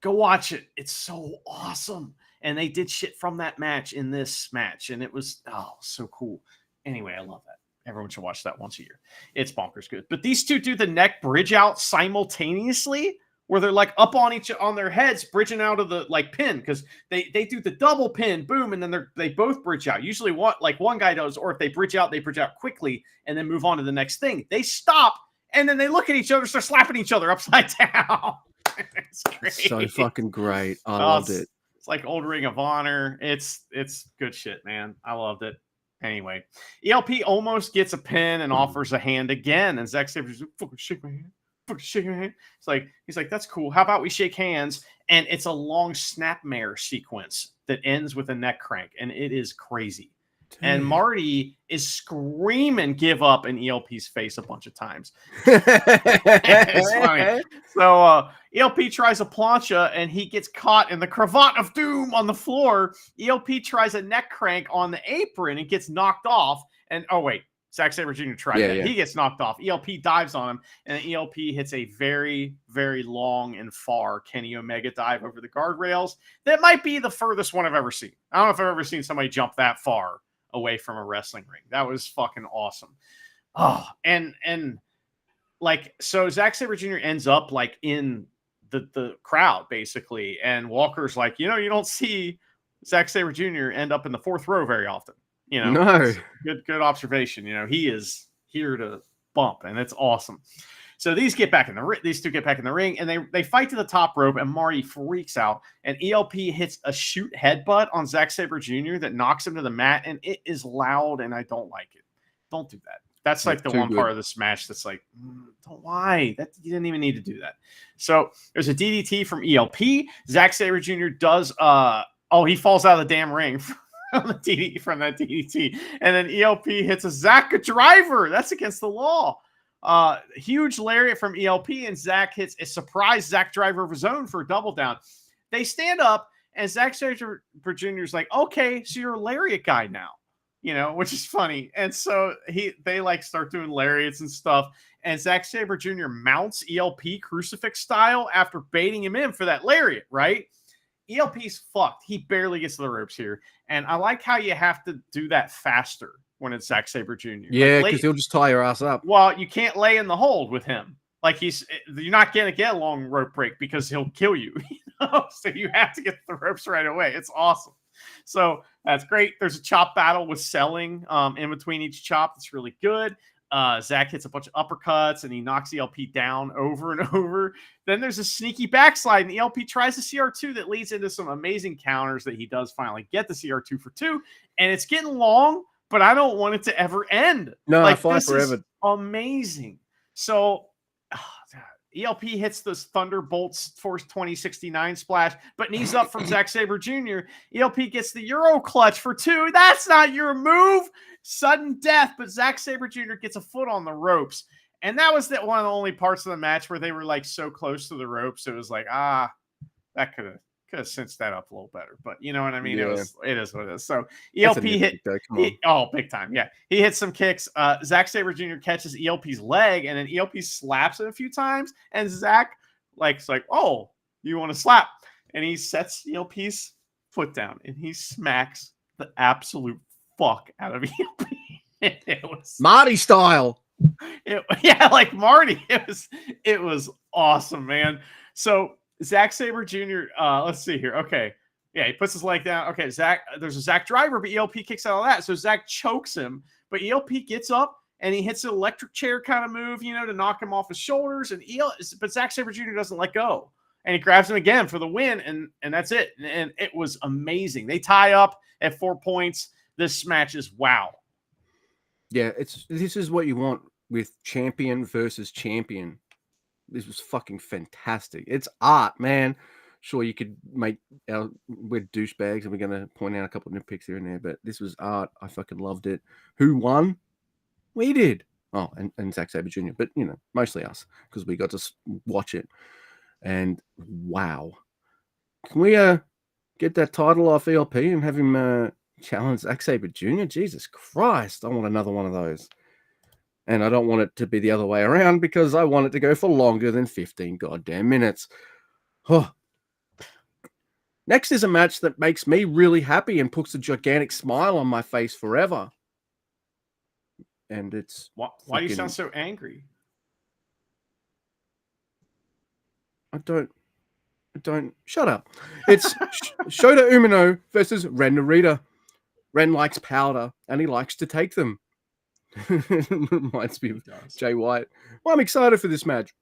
go watch it. It's so awesome. And they did shit from that match in this match. And it was, so cool. Anyway, I love that. Everyone should watch that once a year. It's bonkers good. But these two do the neck bridge out simultaneously, where they're like up on their heads, bridging out of the like pin, because they do the double pin, boom, and then they both bridge out. Usually one guy does, or if they bridge out quickly and then move on to the next thing. They stop and then they look at each other, start slapping each other upside down. It's great.
So fucking great. I loved it.
It's like old Ring of Honor. It's good shit, man. I loved it. Anyway, ELP almost gets a pin and offers a hand again, and Zack Sabre just fucking shake my hand. Shake my hand. He's like, that's cool. How about we shake hands? And it's a long snapmare sequence that ends with a neck crank, and it is crazy. And Marty is screaming give up in ELP's face a bunch of times. It's funny. So ELP tries a plancha and he gets caught in the cravat of doom on the floor. ELP tries a neck crank on the apron and gets knocked off. And Zack Sabre Jr. tried that. Yeah. He gets knocked off. ELP dives on him, and ELP hits a very, very long and far Kenny Omega dive over the guardrails. That might be the furthest one I've ever seen. I don't know if I've ever seen somebody jump that far away from a wrestling ring. That was fucking awesome. Oh, and so Zack Sabre Jr. ends up like in the crowd basically, and Walker's like, you don't see Zack Sabre Jr. end up in the fourth row very often.
No.
Good observation. He is here to bump, and it's awesome. So these two get back in the ring, and they fight to the top rope, and Marty freaks out, and ELP hits a shoot headbutt on Zack Sabre Jr. that knocks him to the mat, and it is loud, and I don't like it. Don't do that. That's like the one part of this match that's like, why? That you didn't even need to do that. So there's a DDT from ELP. Zack Sabre Jr. does he falls out of the damn ring from that DDT, and then ELP hits a Zack driver. That's against the law. Huge lariat from ELP, and Zack hits a surprise Zack driver of his own for a double down. They stand up, and Zack Sabre Jr. is like, okay, so you're a lariat guy now, which is funny. And so they like start doing lariats and stuff, and Zack Sabre Jr. mounts ELP crucifix style after baiting him in for that lariat, right? ELP's fucked. He barely gets to the ropes here. And I like how you have to do that faster when it's Zack Sabre Jr.
Yeah, because he'll just tie your ass up.
Well, you can't lay in the hold with him. Like you're not going to get a long rope break because he'll kill you. So you have to get the ropes right away. It's awesome. So that's great. There's a chop battle with selling in between each chop. That's really good. Zack hits a bunch of uppercuts and he knocks ELP down over and over. Then there's a sneaky backslide, and ELP tries the CR2 that leads into some amazing counters that he does finally get the CR2 for 2. And it's getting long, but I don't want it to ever end.
No,
like,
fight
this
forever.
Is amazing. So ELP hits this Thunderbolts Force 2069 splash, but knees up from Zack Sabre Jr. ELP gets the Euro clutch for 2. That's not your move. Sudden death, but Zack Sabre Jr. gets a foot on the ropes. And that was one of the only parts of the match where they were like so close to the ropes. It was like, that could could have cinched that up a little better, but you know what I mean.
Yeah.
It is what it is. So
That's a
ELP
nitpick,
hit.
though. Come on.
Oh, big time. Yeah. He hits some kicks. Zack Sabre Jr. catches ELP's leg, and then ELP slaps it a few times. And Zack it's like, oh, you want to slap? And he sets ELP's foot down and he smacks the absolute fuck out of ELP. It was
Marty style.
Yeah, like Marty. It was awesome, man. So Zack Sabre Jr. Let's see here. Okay. Yeah, he puts his leg down. Okay, there's a Zack driver, but ELP kicks out of that. So Zack chokes him, but ELP gets up and he hits an electric chair kind of move, to knock him off his shoulders. But Zack Sabre Jr. doesn't let go. And he grabs him again for the win, and that's it. And it was amazing. They tie up at 4 points. This match is wow.
Yeah, this is what you want with champion versus champion. This was fucking fantastic. It's art, man. Sure, you could we're douchebags and we're going to point out a couple of nitpicks here and there, but this was art. I fucking loved it. Who won? We did. Oh, and Zack Sabre Jr., but, mostly us because we got to watch it. And wow. Can we get that title off ELP and have him challenge Zack Sabre Jr.? Jesus Christ, I want another one of those. And I don't want it to be the other way around because I want it to go for longer than 15 goddamn minutes. Oh. Next is a match that makes me really happy and puts a gigantic smile on my face forever. And it's...
Why do you sound so angry?
I don't... Shut up. It's Shota Umino versus Ren Narita. Ren likes powder and he likes to take them. Reminds me of Jay White. Well, I'm excited for this match.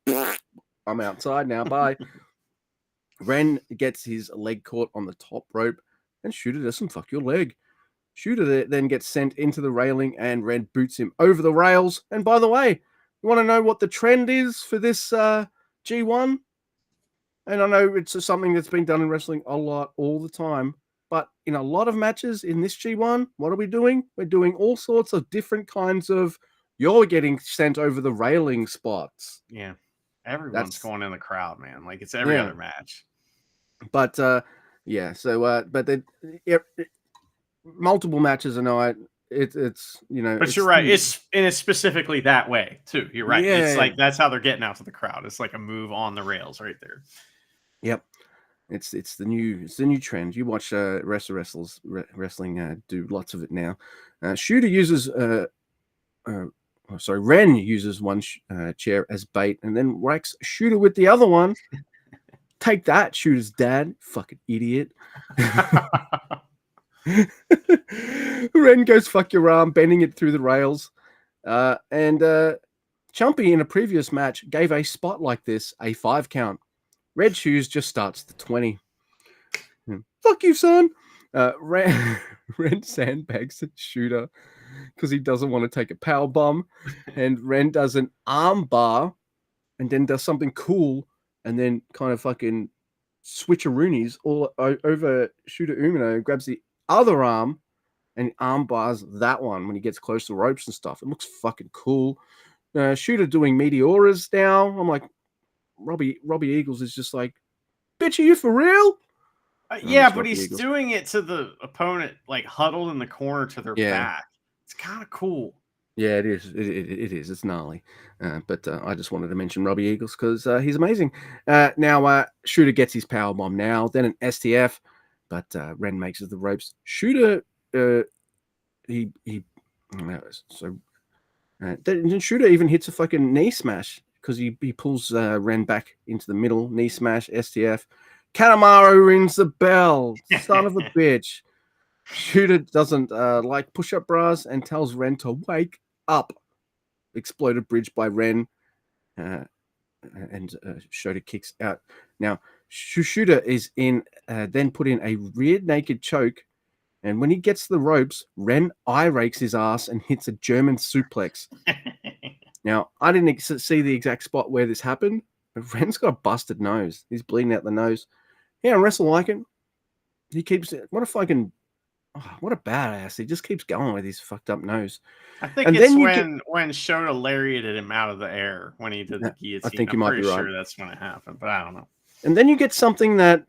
I'm outside now. Bye. Ren gets his leg caught on the top rope and Shooter does some fuck your leg. Shooter then gets sent into the railing and Ren boots him over the rails. And by the way, you want to know what the trend is for this G1? And I know it's something that's been done in wrestling a lot, all the time. But in a lot of matches in this G1, what are we doing? We're doing all sorts of different kinds of, you're getting sent over the railing spots.
Yeah. Everyone's going in the crowd, man. Like it's every other match.
But, but multiple matches a night. It's
But you're right. It's specifically that way too. You're right. Yeah. It's like that's how they're getting out to the crowd. It's like a move on the rails right there.
Yep. It's the new trend. You watch wrestling do lots of it now. Shooter uses Ren uses one chair as bait and then racks Shooter with the other one. Take that, Shooter's dad, fucking idiot. Ren goes fuck your arm, bending it through the rails. And Chumpy in a previous match gave a spot like this a 5 count. Red Shoes just starts the 20. Fuck you, son. Ren sandbags at Shooter because he doesn't want to take a power bomb. And Ren does an arm bar and then does something cool and then kind of fucking switcheroonies all over Shooter Umino, grabs the other arm and arm bars that one when he gets close to ropes and stuff. It looks fucking cool. Shooter doing meteoras now. I'm like, Robbie Eagles is just like, bitch, are you for real?
Yeah, but he's doing it to the opponent, like huddled in the corner to their back. It's kind of cool.
Yeah, it is. It is. It's gnarly. But I just wanted to mention Robbie Eagles because he's amazing. Now, Shooter gets his power bomb now, then an STF, but Ren makes it the ropes. Shooter, then Shooter even hits a fucking knee smash because he pulls Ren back into the middle, knee smash, STF. Kanemaru rings the bell. Son of a bitch. Shooter doesn't like push-up bras and tells Ren to wake up. Exploded bridge by Ren. And Shooter kicks out. Now, Shooter is then put in a rear naked choke. And when he gets to the ropes, Ren eye rakes his ass and hits a German suplex. Now, I didn't see the exact spot where this happened, but Ren's got a busted nose. He's bleeding out the nose. Yeah, wrestle like it. He keeps it. What a badass. He just keeps going with his fucked up nose.
I think it's when Shota lariated him out of the air when he did the guillotine.
I think you might be right.
Sure that's when it happened, but I don't know.
And then you get something that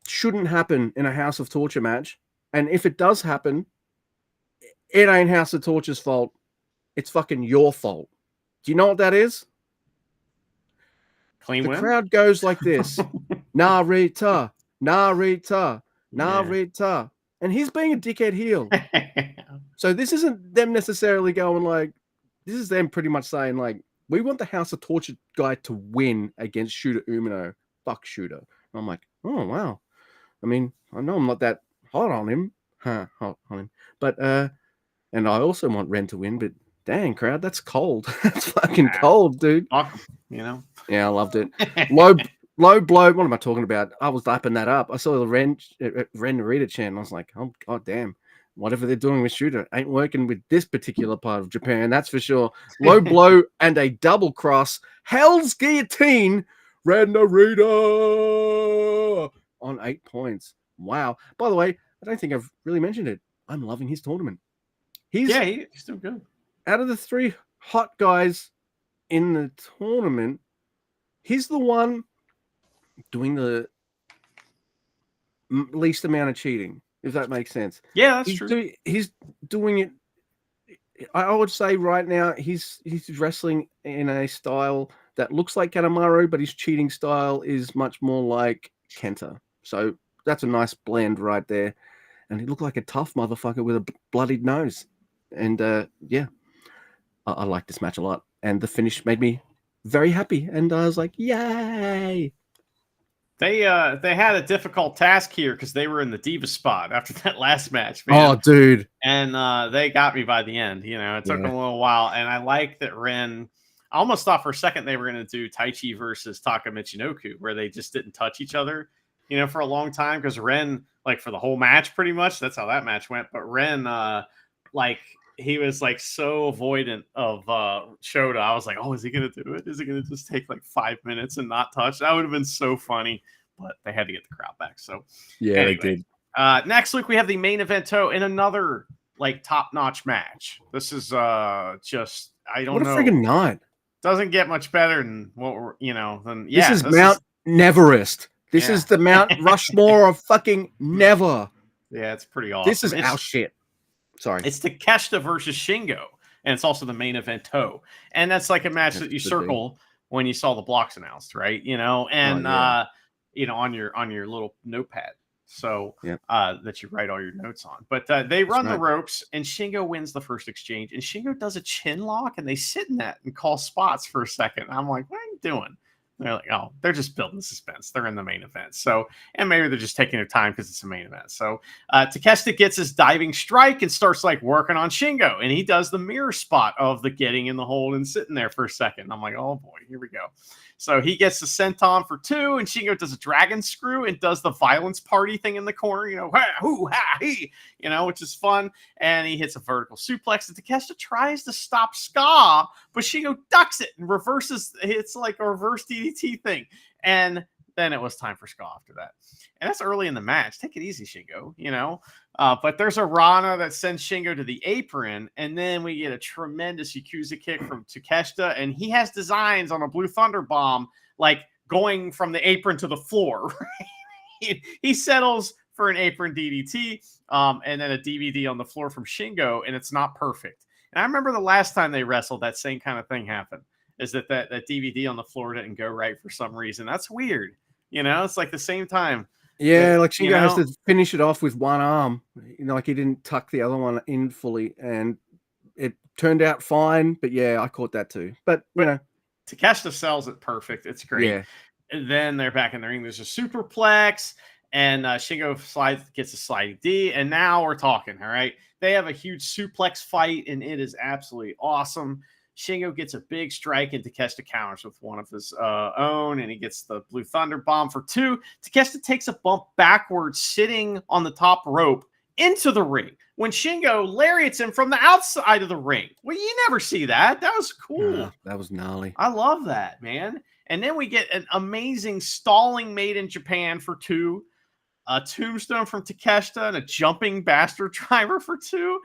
shouldn't happen in a House of Torture match. And if it does happen, it ain't House of Torture's fault. It's fucking your fault. Do you know what that is?
Clean
The
win.
crowd goes like this. Narita, Narita, Narita. And he's being a dickhead heel. So this isn't them necessarily going like, this is them pretty much saying like, we want the House of Torture guy to win against Shooter Umino. Fuck Shooter. And I'm like, oh, wow. I mean, I know I'm not that hot on him. Hot on him. But, and I also want Ren to win, but dang, crowd, that's cold. That's fucking cold, dude.
Fuck 'em, you know?
Yeah, I loved it. Low blow. What am I talking about? I was typing that up. I saw the Ren Narita chant. And I was like, oh, god damn. Whatever they're doing with Shooter ain't working with this particular part of Japan. That's for sure. Low blow and a double cross. Hell's Guillotine. Ren Narita on 8 points. Wow. By the way, I don't think I've really mentioned it. I'm loving his tournament.
He's still good.
Out of the 3 hot guys in the tournament, he's the one doing the least amount of cheating, if that makes sense.
Yeah, that's true.
He's doing it. I would say right now he's wrestling in a style that looks like Kanemaru, but his cheating style is much more like Kenta. So that's a nice blend right there. And he looked like a tough motherfucker with a bloodied nose. And yeah, I like this match a lot. And the finish made me very happy. And I was like, yay!
They had a difficult task here because they were in the diva spot after that last match, man.
Oh, dude.
And they got me by the end. You know, it took them a little while. And I like that Ren. I almost thought for a second they were going to do Taichi versus Taka Michinoku, where they just didn't touch each other, you know, for a long time. Because Ren, like for the whole match, pretty much, that's how that match went. But Ren, like, he was like so avoidant of Shota. I was like, oh, is he going to do it? Is it going to just take like 5 minutes and not touch? That would have been so funny, but they had to get the crowd back. So
yeah, anyway, they did.
Next week we have the main evento in another like top-notch match. This is just, I don't know.
What a friggin' night.
Doesn't get much better than what we're, you know, than
this is Mount Neverest. This is the Mount Rushmore of fucking never.
Yeah, it's pretty awesome.
This is our shit. Sorry.
It's Takeshita versus Shingo, and it's also the main evento. And that's like a match that you circle when you saw the blocks announced, right? You know, and you know, on your little notepad. So that you write all your notes on. But they run the ropes, and Shingo wins the first exchange. And Shingo does a chin lock, and they sit in that and call spots for a second. I'm like, what are you doing? And they're like, oh, they're just building suspense. They're in the main event. So, and maybe they're just taking their time because it's a main event. So Takeshita gets his diving strike and starts like working on Shingo. And he does the mirror spot of the getting in the hold and sitting there for a second. I'm like, oh boy, here we go. So he gets the senton for 2, and Shingo does a dragon screw and does the violence party thing in the corner, you know, ha, hoo, ha, he, you know, which is fun. And he hits a vertical suplex. And Takeshita tries to stop Ska, but Shingo ducks it and reverses. It's like a reverse DDT thing. And then it was time for Ska after that. And that's early in the match. Take it easy, Shingo, you know. But there's a Rana that sends Shingo to the apron, and then we get a tremendous Yakuza kick from Takeshita, and he has designs on a Blue Thunder bomb, like going from the apron to the floor. He settles for an apron DDT, and then a DVD on the floor from Shingo, and it's not perfect. And I remember the last time they wrestled, that same kind of thing happened, is that DVD on the floor didn't go right for some reason. That's weird. You know, it's like the same time.
Yeah, like Shingo has to finish it off with one arm. You know, like he didn't tuck the other one in fully, and it turned out fine. But yeah, I caught that too. But you know,
Takeshita sells it perfect. It's great. Yeah. And then they're back in the ring. There's a superplex, and Shingo gets a sliding D, and now we're talking. All right, they have a huge suplex fight, and it is absolutely awesome. Shingo gets a big strike, and Takeshita counters with one of his own, and he gets the Blue Thunder bomb for 2. Takeshita takes a bump backwards, sitting on the top rope into the ring, when Shingo lariats him from the outside of the ring. Well, you never see that. That was cool.
That was gnarly.
I love that, man. And then we get an amazing stalling made in Japan for 2, a tombstone from Takeshita, and a jumping bastard driver for 2.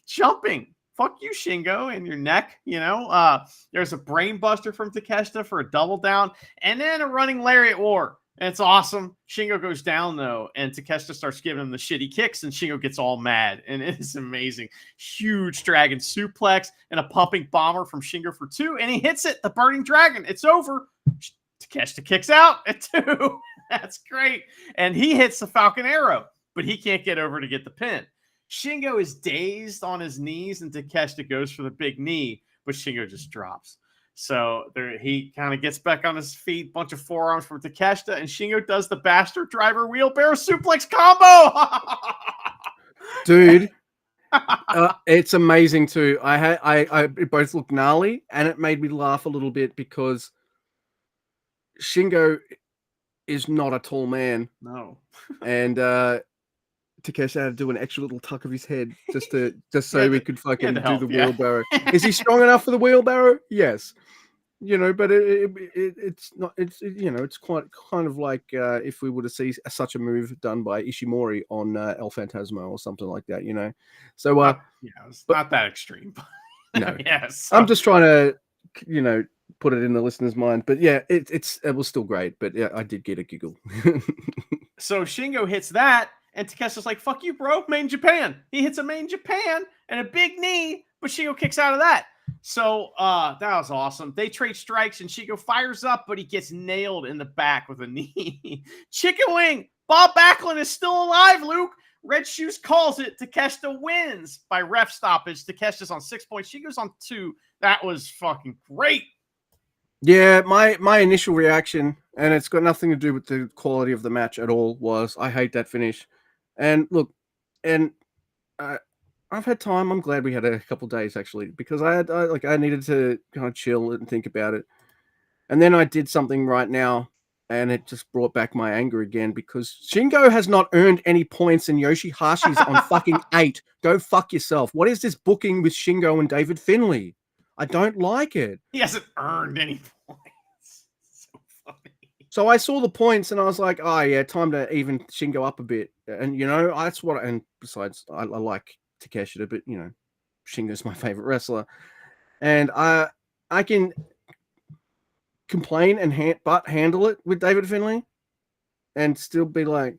Jumping. Fuck you, Shingo, and your neck, you know. There's a brain buster from Takeshita for a double down, and then a running lariat war And it's awesome. Shingo goes down though, and Takeshita starts giving him the shitty kicks, and Shingo gets all mad, and it is amazing. Huge dragon suplex and a pumping bomber from Shingo for 2, and he hits it. The burning dragon. It's over. Takeshita kicks out at 2. That's great. And he hits the Falcon Arrow, but he can't get over to get the pin. Shingo is dazed on his knees, and Takeshita goes for the big knee, but Shingo just drops. So there, he kind of gets back on his feet, bunch of forearms from Takeshita, and Shingo does the bastard driver wheelbarrow suplex combo.
Dude, it's amazing too. I it both looked gnarly, and it made me laugh a little bit because Shingo is not a tall man.
No.
And Takeshi had to do an extra little tuck of his head just so we could fucking do the wheelbarrow. Is he strong enough for the wheelbarrow? Yes. You know, but it's not. It's it's quite kind of like if we were to see such a move done by Ishimori on El Phantasmo or something like that. You know, so
it's not that extreme.
No.
Yes.
So. I'm just trying to put it in the listener's mind. But yeah, it was still great. But yeah, I did get a giggle.
So Shingo hits that, and Takeshi's like, "Fuck you, bro, made in Japan." He hits a made in Japan and a big knee, but Shingo kicks out of that. So that was awesome. They trade strikes, and Shingo fires up, but he gets nailed in the back with a knee. Chicken wing. Bob Backlund is still alive, Luke. Red Shoes calls it. Takeshita wins by ref stoppage. Takeshi's on 6 points. Shingo's on 2. That was fucking great.
Yeah, my initial reaction, and it's got nothing to do with the quality of the match at all, was I hate that finish. And look, and I've had time. I'm glad we had a couple days actually, because I needed to kind of chill and think about it. And then I did something right now, and it just brought back my anger again, because Shingo has not earned any points, and Yoshihashi's on fucking 8. Go fuck yourself. What is this booking with Shingo and David Finlay? I don't like it.
He hasn't earned any points. So funny.
So I saw the points, and I was like, oh yeah, time to even Shingo up a bit. And that's what. And besides, I like Takeshita, but Shingo's my favorite wrestler, and I can complain and handle it with David Finlay, and still be like,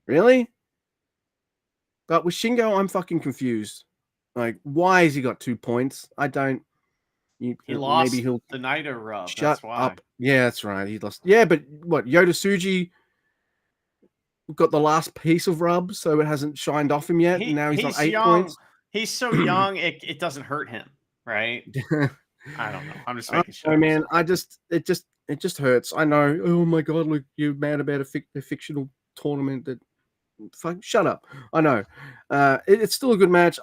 really? But with Shingo, I'm fucking confused. Like, why has he got 2 points? I don't.
He lost
maybe he'll
the Naito rub.
Shut
that's why.
up. Yeah, that's right. He lost. Yeah, but what? Yota Tsuji got the last piece of rub, so it hasn't shined off him yet. And now he's on 8 points.
He's so young, it doesn't hurt him, right? I don't know. I'm just making sure.
Oh man, it just hurts. I know. Oh my god, look, you're mad about a fictional tournament that. Fuck, shut up. I know. It's still a good match.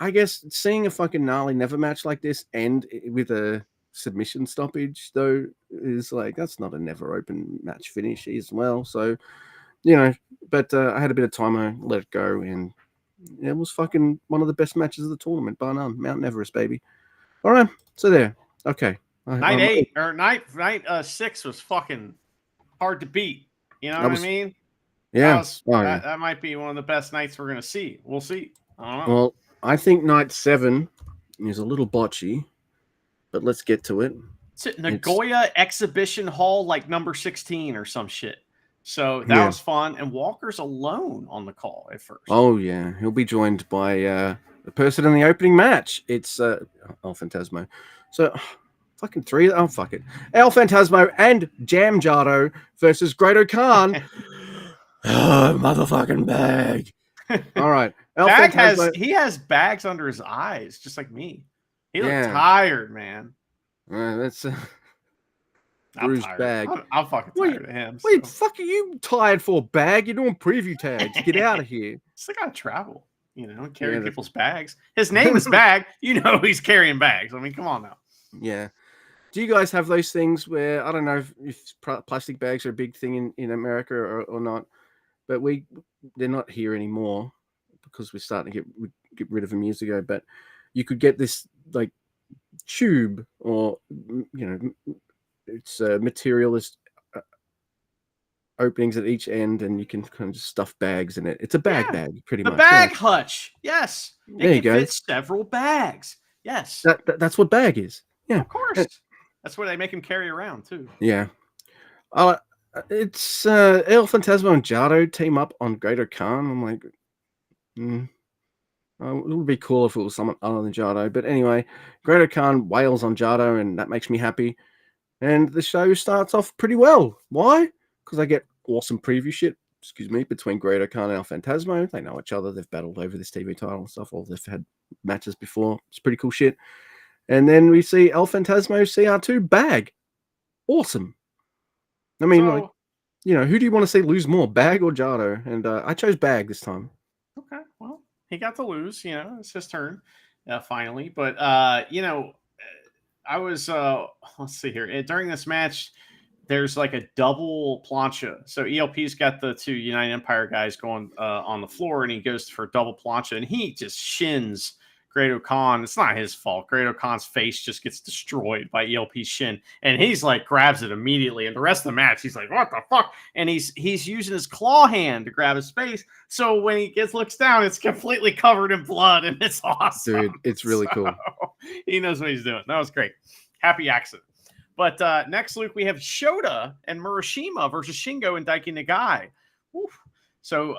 I guess seeing a fucking gnarly never match like this end with a submission stoppage though is like, that's not a never open match finish as well. So, but I had a bit of time. I let it go, and it was fucking one of the best matches of the tournament, bar none. Mount Everest, baby. All right, so there. Okay.
Night 6 was fucking hard to beat. You know what I mean?
Yeah.
That might be one of the best nights we're gonna see. We'll see. I don't know.
Well, I think night 7 is a little botchy, but let's get to it.
It's at Nagoya Exhibition Hall, like number 16 or some shit. So that was fun. And Walker's alone on the call at first.
Oh yeah, he'll be joined by the person in the opening match. It's El Phantasmo. So fucking 3. Oh fuck it. El Phantasmo and Jam Jardo versus Grado Khan. Oh, motherfucking bag. All right.
Bag has bags under his eyes, just like me. He looks tired, man.
That's bruised bag.
I'm fucking tired of him.
Wait, fuck are you tired for, bag? You're doing preview tags. Get out of here.
Still gotta travel, carry people's bags. His name is Bag. He's carrying bags. I mean, come on now.
Yeah. Do you guys have those things where, I don't know if plastic bags are a big thing in America or not, but they're not here anymore because we're starting to get rid of them years ago. But you could get this like tube, or it's materialist openings at each end, and you can kind of just stuff bags in it. It's a bag, pretty much.
A bag hutch. Yes.
There you go.
Fit several bags. Yes.
That's what bag is. Yeah,
of course. That's what they make him carry around too.
Yeah. It's El Phantasmo and Jado team up on Greater Khan. I'm like, it would be cool if it was someone other than Jado. But anyway, Greater Khan wails on Jado, and that makes me happy. And the show starts off pretty well. Why? Because I get awesome preview shit, between Greater Khan and El Phantasmo. They know each other. They've battled over this TV title and stuff, or they've had matches before. It's pretty cool shit. And then we see El Phantasmo CR2 bag. Awesome. I mean, who do you want to see lose more, Bag or Jado? And I chose Bag this time.
Okay, well, he got to lose. It's his turn finally. But I was let's see here during this match. There's like a double plancha. So ELP's got the two United Empire guys going on the floor, and he goes for double plancha, and he just shins Great Khan. It's not his fault. Great Khan's face just gets destroyed by ELP's shin, and he's like grabs it immediately. And the rest of the match, he's like, "What the fuck?" And he's using his claw hand to grab his face. So when he looks down, it's completely covered in blood, and it's awesome.
Dude, it's really cool.
He knows what he's doing. That was great. Happy accident. But next, Luke, we have Shota and Murashima versus Shingo and Daiki Nagai. Oof. So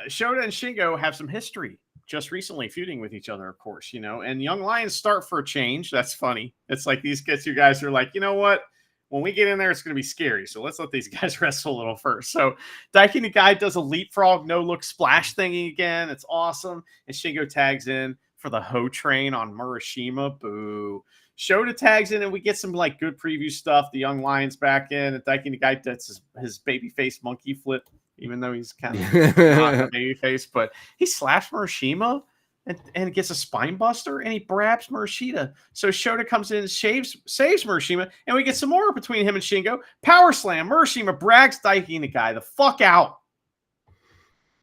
Shota and Shingo have some history just recently feuding with each other, of course, and Young Lions start for a change. That's funny. It's like these two guys are like, you know what? When we get in there, it's going to be scary. So let's let these guys wrestle a little first. So Daiki Nagai does a leapfrog, no-look splash thingy again. It's awesome. And Shingo tags in for the Ho Train on Murashima. Boo. Shota tags in, and we get some like good preview stuff. The Young Lions back in, and Daiki Nagai does his babyface monkey flip, even though he's kind of not a babyface. But he slaps Murashima and gets a spine buster, and he grabs Murashita. So Shota comes in and saves Murashima, and we get some more between him and Shingo. Power slam. Murashima brags Daiki Nagai the fuck out.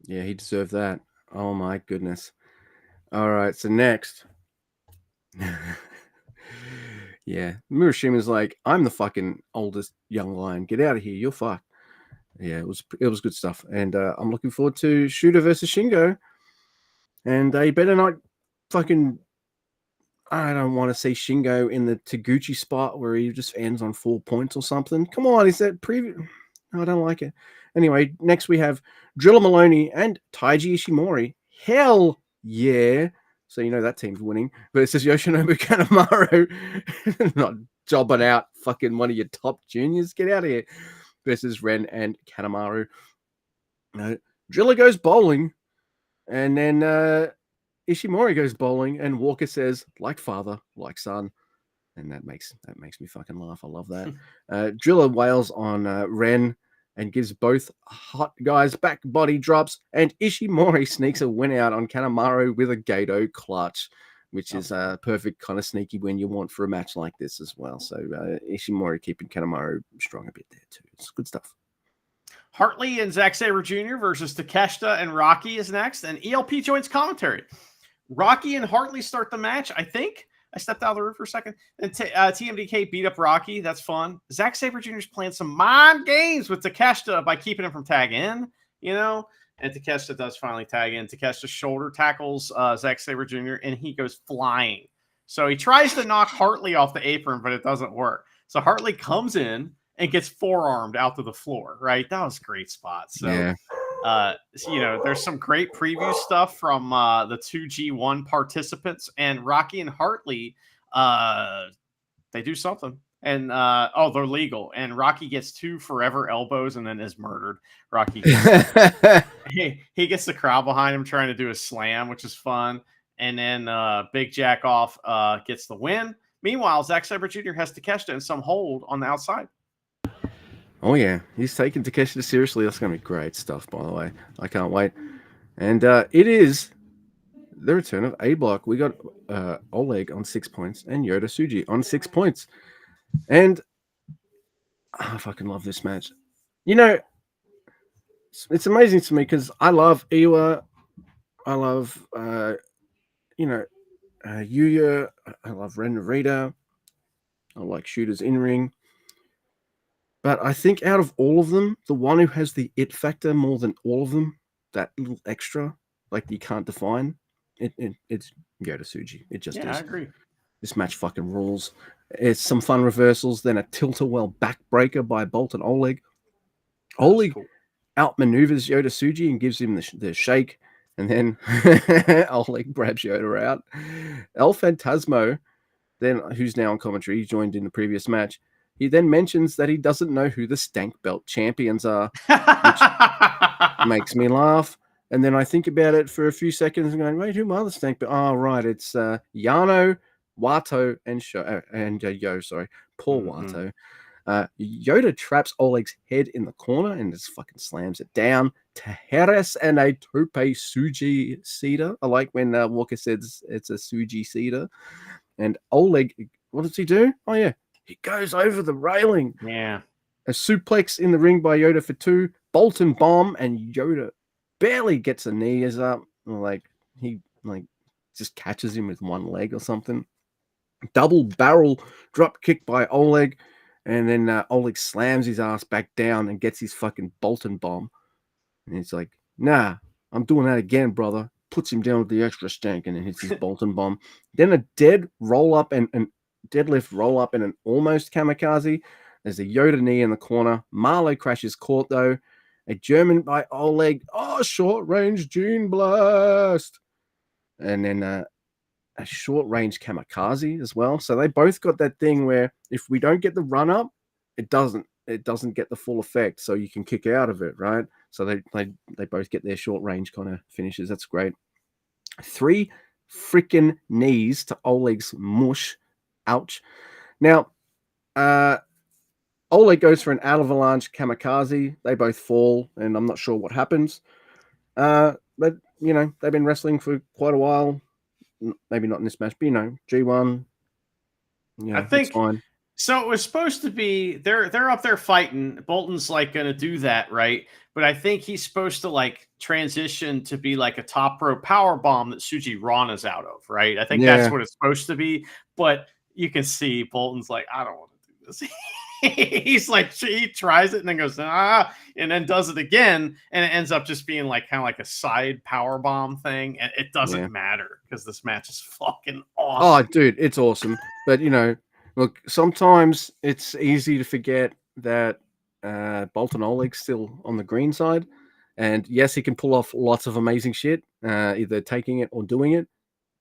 Yeah, he deserved that. Oh my goodness. All right, so next. Yeah, Murashima's like, I'm the fucking oldest young lion. Get out of here. You're fucked. Yeah, it was good stuff. And I'm looking forward to Shooter versus Shingo. And they better not fucking... I don't want to see Shingo in the Taguchi spot where he just ends on 4 points or something. Come on, is that preview? I don't like it. Anyway, next we have Drilla Maloney and Taiji Ishimori. Hell yeah. So that team's winning. But it says Yoshinobu Kanemaru not jobbing out fucking one of your top juniors. Get out of here. Versus Ren and Kanemaru. Drilla goes bowling. And then Ishimori goes bowling. And Walker says, like father, like son. And that makes me fucking laugh. I love that. Drilla wails on Ren and gives both hot guys back body drops, and Ishimori sneaks a win out on Kanemaru with a Gato clutch, which is a perfect kind of sneaky win you want for a match like this as well. So Ishimori keeping Kanemaru strong a bit there too. It's good stuff.
Hartley and Zack Sabre Jr. versus Takeshita and Rocky is next, and ELP joins commentary. Rocky and Hartley start the match, I think. I stepped out of the room for a second. And TMDK beat up Rocky. That's fun. Zack Sabre Jr. is playing some mind games with Takeshita by keeping him from tagging in, And Takeshita does finally tag in. Takeshita shoulder tackles Zack Sabre Jr. and he goes flying. So he tries to knock Hartley off the apron, but it doesn't work. So Hartley comes in and gets forearmed out to the floor, right? That was a great spot. So,
yeah.
There's some great preview stuff from the two G1 participants, and Rocky and Hartley, they do something. And they're legal. And Rocky gets 2 forever elbows and then is murdered. Rocky gets, he gets the crowd behind him trying to do a slam, which is fun. And then Big Jack Off gets the win. Meanwhile, Zack Sabre Jr. has Takeshita in some hold on the outside.
Oh, yeah. He's taking Takeshita seriously. That's going to be great stuff, by the way. I can't wait. And it is the return of A-Block. We got Oleg on 6 points and Yoda Tsuji on 6 points. And I fucking love this match. It's amazing to me because I love Iwa. I love, Yuya. I love Ren Narita. I like Shooters in-ring. But I think out of all of them, the one who has the it factor more than all of them, that little extra, like you can't define, it's Yoda Tsuji. It just is.
I agree.
This match fucking rules. It's some fun reversals, then a tilt-a-well backbreaker by Bolt and Oleg. Oleg
cool.
outmaneuvers Yoda Tsuji and gives him the shake, and then Oleg grabs Yoda out. El Phantasmo, then who's now on commentary, he joined in the previous match. He then mentions that he doesn't know who the Stank Belt champions are, which makes me laugh. And then I think about it for a few seconds and going, wait, who are the Stank Belt? Oh, right, it's Yano, Wato, and Paul Wato. Yoda traps Oleg's head in the corner and just fucking slams it down. Tejeres and a tope Suji cedar. I like when Walker says it's a Suji cedar. And Oleg, what does he do? Oh, yeah. He goes over the railing.
Yeah.
A suplex in the ring by Yoda for 2. Bolton bomb, and Yoda barely gets a knee as up. He just catches him with one leg or something. Double barrel drop kick by Oleg. And then Oleg slams his ass back down and gets his fucking Bolton bomb. And he's like, nah, I'm doing that again, brother. Puts him down with the extra stank and then hits his Bolton bomb. Then a dead roll up and deadlift roll up and an almost kamikaze. There's a Yoda knee in the corner. Marlow crashes court though. A German by Oleg. Oh, short range Gene Blast. And then a short range kamikaze as well. So they both got that thing where if we don't get the run up, it doesn't get the full effect. So you can kick out of it, right? So they both get their short range kind of finishes. That's great. 3 freaking knees to Oleg's mush. Ouch. Now, Oleg goes for an avalanche kamikaze. They both fall, and I'm not sure what happens. But they've been wrestling for quite a while. Maybe not in this match, but G1.
I think
it's fine.
So it was supposed to be they're up there fighting. Bolton's like going to do that, right? But I think he's supposed to like transition to be like a top rope power bomb that Suji Rana's out of, right? I think that's what it's supposed to be. But you can see Bolton's like, I don't want to do this. He's like, he tries it and then goes, and then does it again. And it ends up just being like kind of like a side power bomb thing. And it doesn't matter because this match is fucking awesome.
Oh, dude, it's awesome. But, look, sometimes it's easy to forget that Bolton Oleg's still on the green side. And yes, he can pull off lots of amazing shit, either taking it or doing it.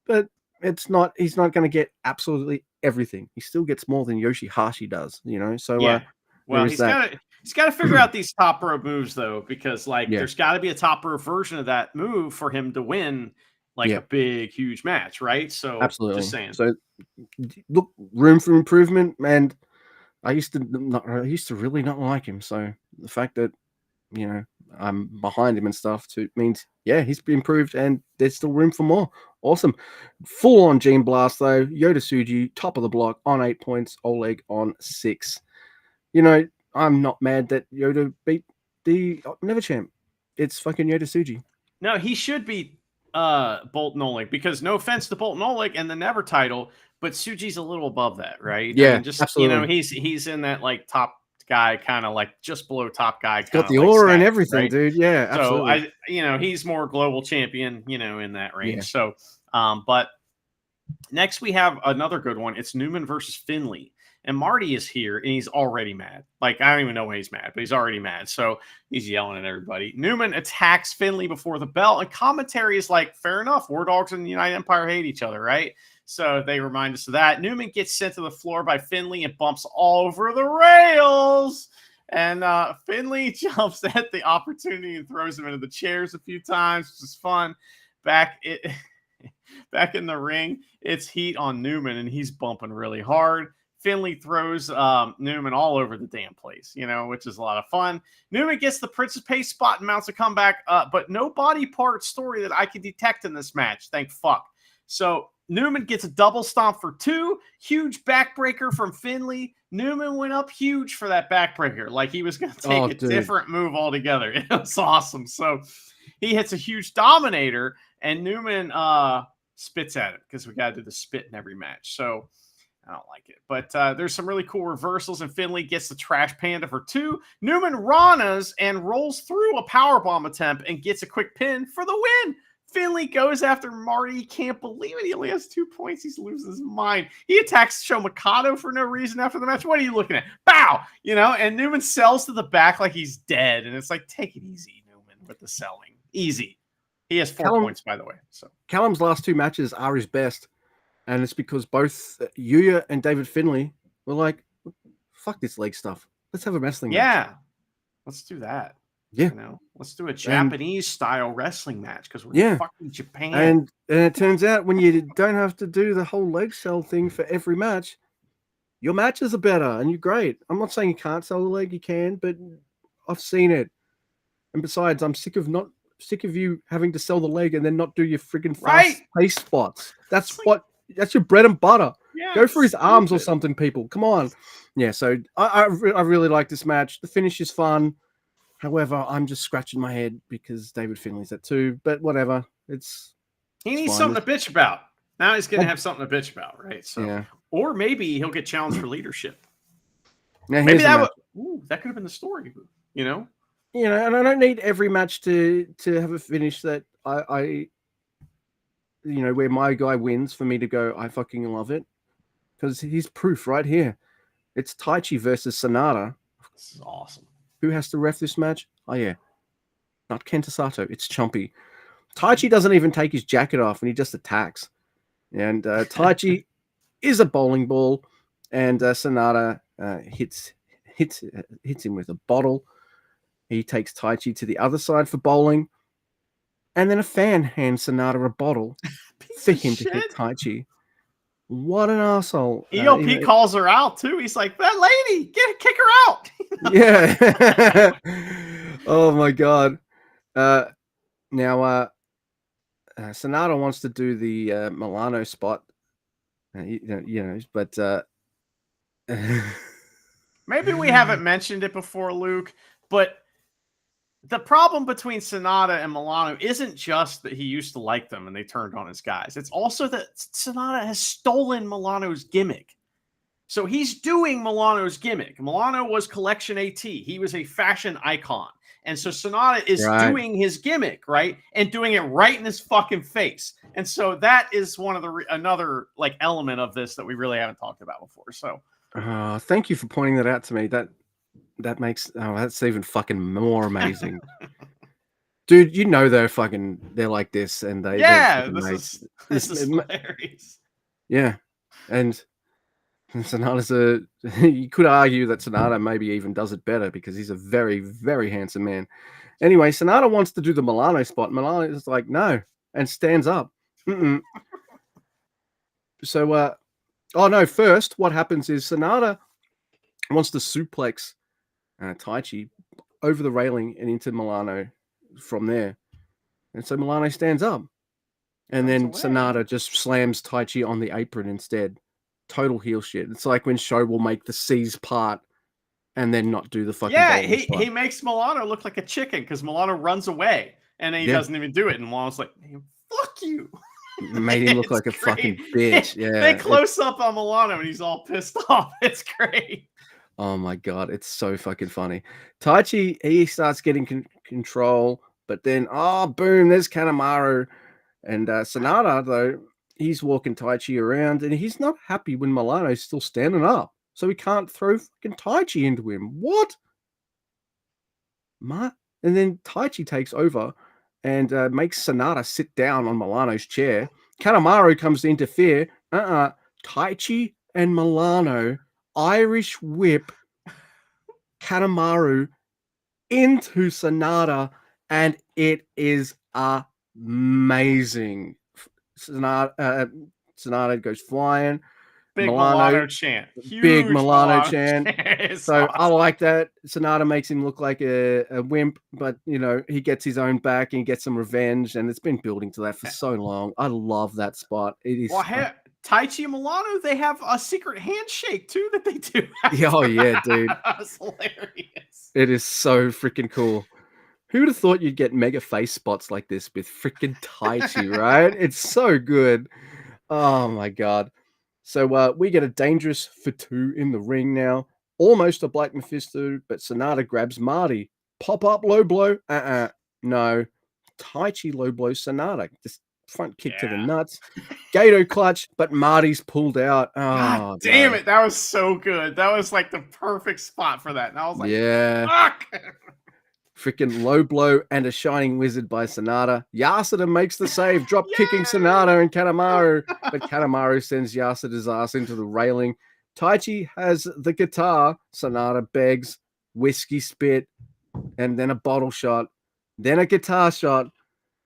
But he's not going to get absolutely everything. He still gets more than Yoshihashi does, So
yeah. Well, he's got to figure out these top rope moves though, because there's got to be a top rope version of that move for him to win a big, huge match, right? So
absolutely.
Just saying.
So look, room for improvement, and I used to really not like him. So the fact that I'm behind him and stuff means he's improved and there's still room for more. Awesome. Full on Gene Blast though. Yoda Tsuji, top of the block on 8 points, Oleg on 6. I'm not mad that Yoda beat the Never Champ. It's fucking Yoda Tsuji.
No, he should beat Bolton Oleg, because no offense to Bolton Oleg and the Never title, but Tsuji's a little above that, right?
Yeah,
I mean, just
absolutely.
he's in that like top guy, kind of like just below top guy.
Got the aura and everything, right? Dude. Yeah, absolutely.
So he's more global champion, in that range. Yeah. So, but next we have another good one. It's Newman versus Finley. And Marty is here, and he's already mad. Like, I don't even know when he's mad, but he's already mad. So he's yelling at everybody. Newman attacks Finley before the bell, and commentary is like, fair enough. War Dogs and the United Empire hate each other, right? So they remind us of that. Newman gets sent to the floor by Finley and bumps all over the rails. And Finley jumps at the opportunity and throws him into the chairs a few times, which is fun. Back in the ring, it's heat on Newman, and he's bumping really hard. Finley throws Newman all over the damn place, which is a lot of fun. Newman gets the Princess Pace spot and mounts a comeback, but no body part story that I could detect in this match. Thank fuck. So Newman gets a double stomp for 2. Huge backbreaker from Finley. Newman went up huge for that backbreaker. Like he was going to take different move altogether. It was awesome. So he hits a huge dominator, and Newman spits at it, because we got to do the spit in every match. So I don't like it. But there's some really cool reversals, and Finley gets the trash panda for 2. Newman Ranas and rolls through a powerbomb attempt and gets a quick pin for the win. Finley goes after Marty. He can't believe it. He only has 2 points. He's losing his mind. He attacks Sho Mikado for no reason after the match. What are you looking at? Bow! And Newman sells to the back like he's dead. And it's like, take it easy, Newman, with the selling. Easy. He has 4 points, by the way. So
Callum's last 2 matches are his best. And it's because both Yuya and David Finley were like, fuck this leg stuff. Let's have a wrestling match.
Yeah. Let's do that.
Yeah.
Let's do a Japanese style wrestling match because we're fucking Japan.
And it turns out when you don't have to do the whole leg sell thing for every match, your matches are better and you're great. I'm not saying you can't sell the leg, you can, but I've seen it. And besides, I'm sick of you having to sell the leg and then not do your friggin' fast pace spots. That's your bread and butter.
Yeah,
go for his arms or something, people. Come on. Yeah, so I really like this match. The finish is fun. However, I'm just scratching my head because David Finley's at 2, but whatever.
He needs something to bitch about. Now he's going to have something to bitch about, right? So, or maybe he'll get challenged for leadership.
Now,
maybe that could have been the story, and
I don't need every match to have a finish that I where my guy wins for me to go, I fucking love it. Because he's proof right here. It's Taichi versus Sanada.
This is awesome.
Who has to ref this match? Oh, yeah. Not Kenta Sato. It's Chompy. Taichi doesn't even take his jacket off and he just attacks. And Taichi is a bowling ball. And Sanada hits him with a bottle. He takes Taichi to the other side for bowling. And then a fan hands Sanada a bottle for him to hit Taichi. What an asshole.
ELP calls her out too. He's like, that lady, kick her out.
Yeah. Oh my God. Now Sanada wants to do the Milano spot. But
maybe we haven't mentioned it before, Luke, but the problem between Sanada and Milano isn't just that he used to like them and they turned on his guys. It's also that Sanada has stolen Milano's gimmick. So he's doing Milano's gimmick. Milano was Collection AT. He was a fashion icon. And so Sanada is doing his gimmick, right? And doing it right in his fucking face. And so that is one of another like element of this that we really haven't talked about before. So
thank you for pointing that out to me. That makes that's even fucking more amazing. Dude, they're like this and
this is hilarious.
Yeah. And Sanada's you could argue that Sanada maybe even does it better because he's a very, very handsome man. Anyway, Sanada wants to do the Milano spot. Milano is like, no, and stands up. So first what happens is Sanada wants to suplex Taichi over the railing and into Milano from there. And so Milano stands up. And then Sanada just slams Taichi on the apron instead. Total heel shit. It's like when Sho will make the C's part and then not do the fucking
he makes Milano look like a chicken because Milano runs away and then he doesn't even do it. And Milano's like, fuck you.
Made him look like a fucking bitch. Yeah.
They close up on Milano and he's all pissed off. It's great.
Oh my God, it's so fucking funny. Taichi, he starts getting control, but then, boom, there's Kanemaru. And Sanada, though, he's walking Taichi around, and he's not happy when Milano's still standing up. So he can't throw fucking Taichi into him. What? And then Taichi takes over and makes Sanada sit down on Milano's chair. Kanemaru comes to interfere. Taichi and Milano Irish whip Kanemaru into Sanada, and it is amazing. Sanada goes flying.
Big Milano chant. Huge
big Milano chant. So
awesome.
I like that. Sonata makes him look like a wimp, but he gets his own back and he gets some revenge, and it's been building to that for so long. I love that spot. It is.
Well, Taichi and Milano, they have a secret handshake too that they do.
Oh yeah, dude.
That's hilarious.
It is so freaking cool. Who would have thought you'd get mega face spots like this with freaking Taichi, right? It's so good. Oh my god. So we get a dangerous for two in the ring now. Almost a Black Mephisto, but Sonata grabs Marty. Pop up low blow. No. Taichi low blow Sonata. Just front kick to the
Yeah.
nuts. Gato clutch, but Marty's pulled out.
God
Oh,
damn
no.
it. That was so good. That was like the perfect spot for that. And I was like,
Yeah.
fuck.
Freaking low blow and a shining wizard by Sonata. Yasuda makes the save, drop kicking
Yay!
Sonata and Kanemaru, but Kanemaru sends Yasuda's ass into the railing. Taichi has the guitar. Sonata begs, whiskey spit, and then a bottle shot, then a guitar shot,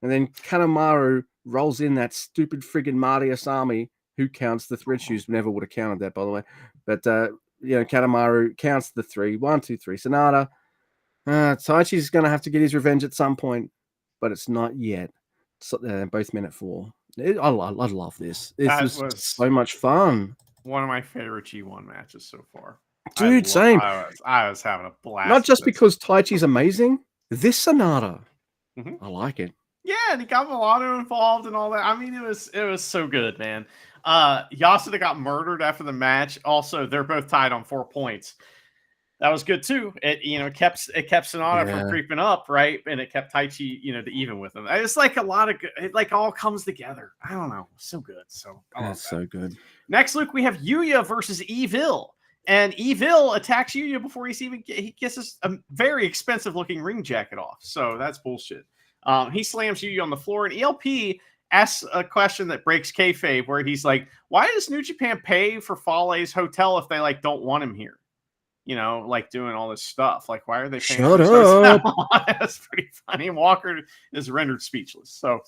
and then Kanemaru rolls in that stupid friggin' Marty Asami, who counts the thread shoes. Never would have counted that, by the way. But, Kanemaru counts the 3. 1, 2, 3. Sonata. Taichi's going to have to get his revenge at some point, but it's not yet. So, both minute 4. I love this. This was so much fun.
One of my favorite G1 matches so far.
Dude, same.
I was having a blast.
Not just because Taichi's amazing. This Sonata, I like it.
Yeah, and he got Milano involved and all that. I mean, it was so good, man. Yasuda got murdered after the match. Also, they're both tied on 4 points. That was good too. It kept Sonata from creeping up, right? And it kept Taichi, to even with him. It's like a lot of good, it like all comes together. I don't know. So good. So
that's so good.
Next, Luke, we have Yuya versus Evil. And Evil attacks Yuya before he gets a very expensive looking ring jacket off. So that's bullshit. He slams Yuya on the floor, and ELP asks a question that breaks kayfabe, where he's like, "Why does New Japan pay for Fale's hotel if they don't want him here? Doing all this stuff. Like, why are they paying
Shut
for
up?"
That's pretty funny. Walker is rendered speechless. So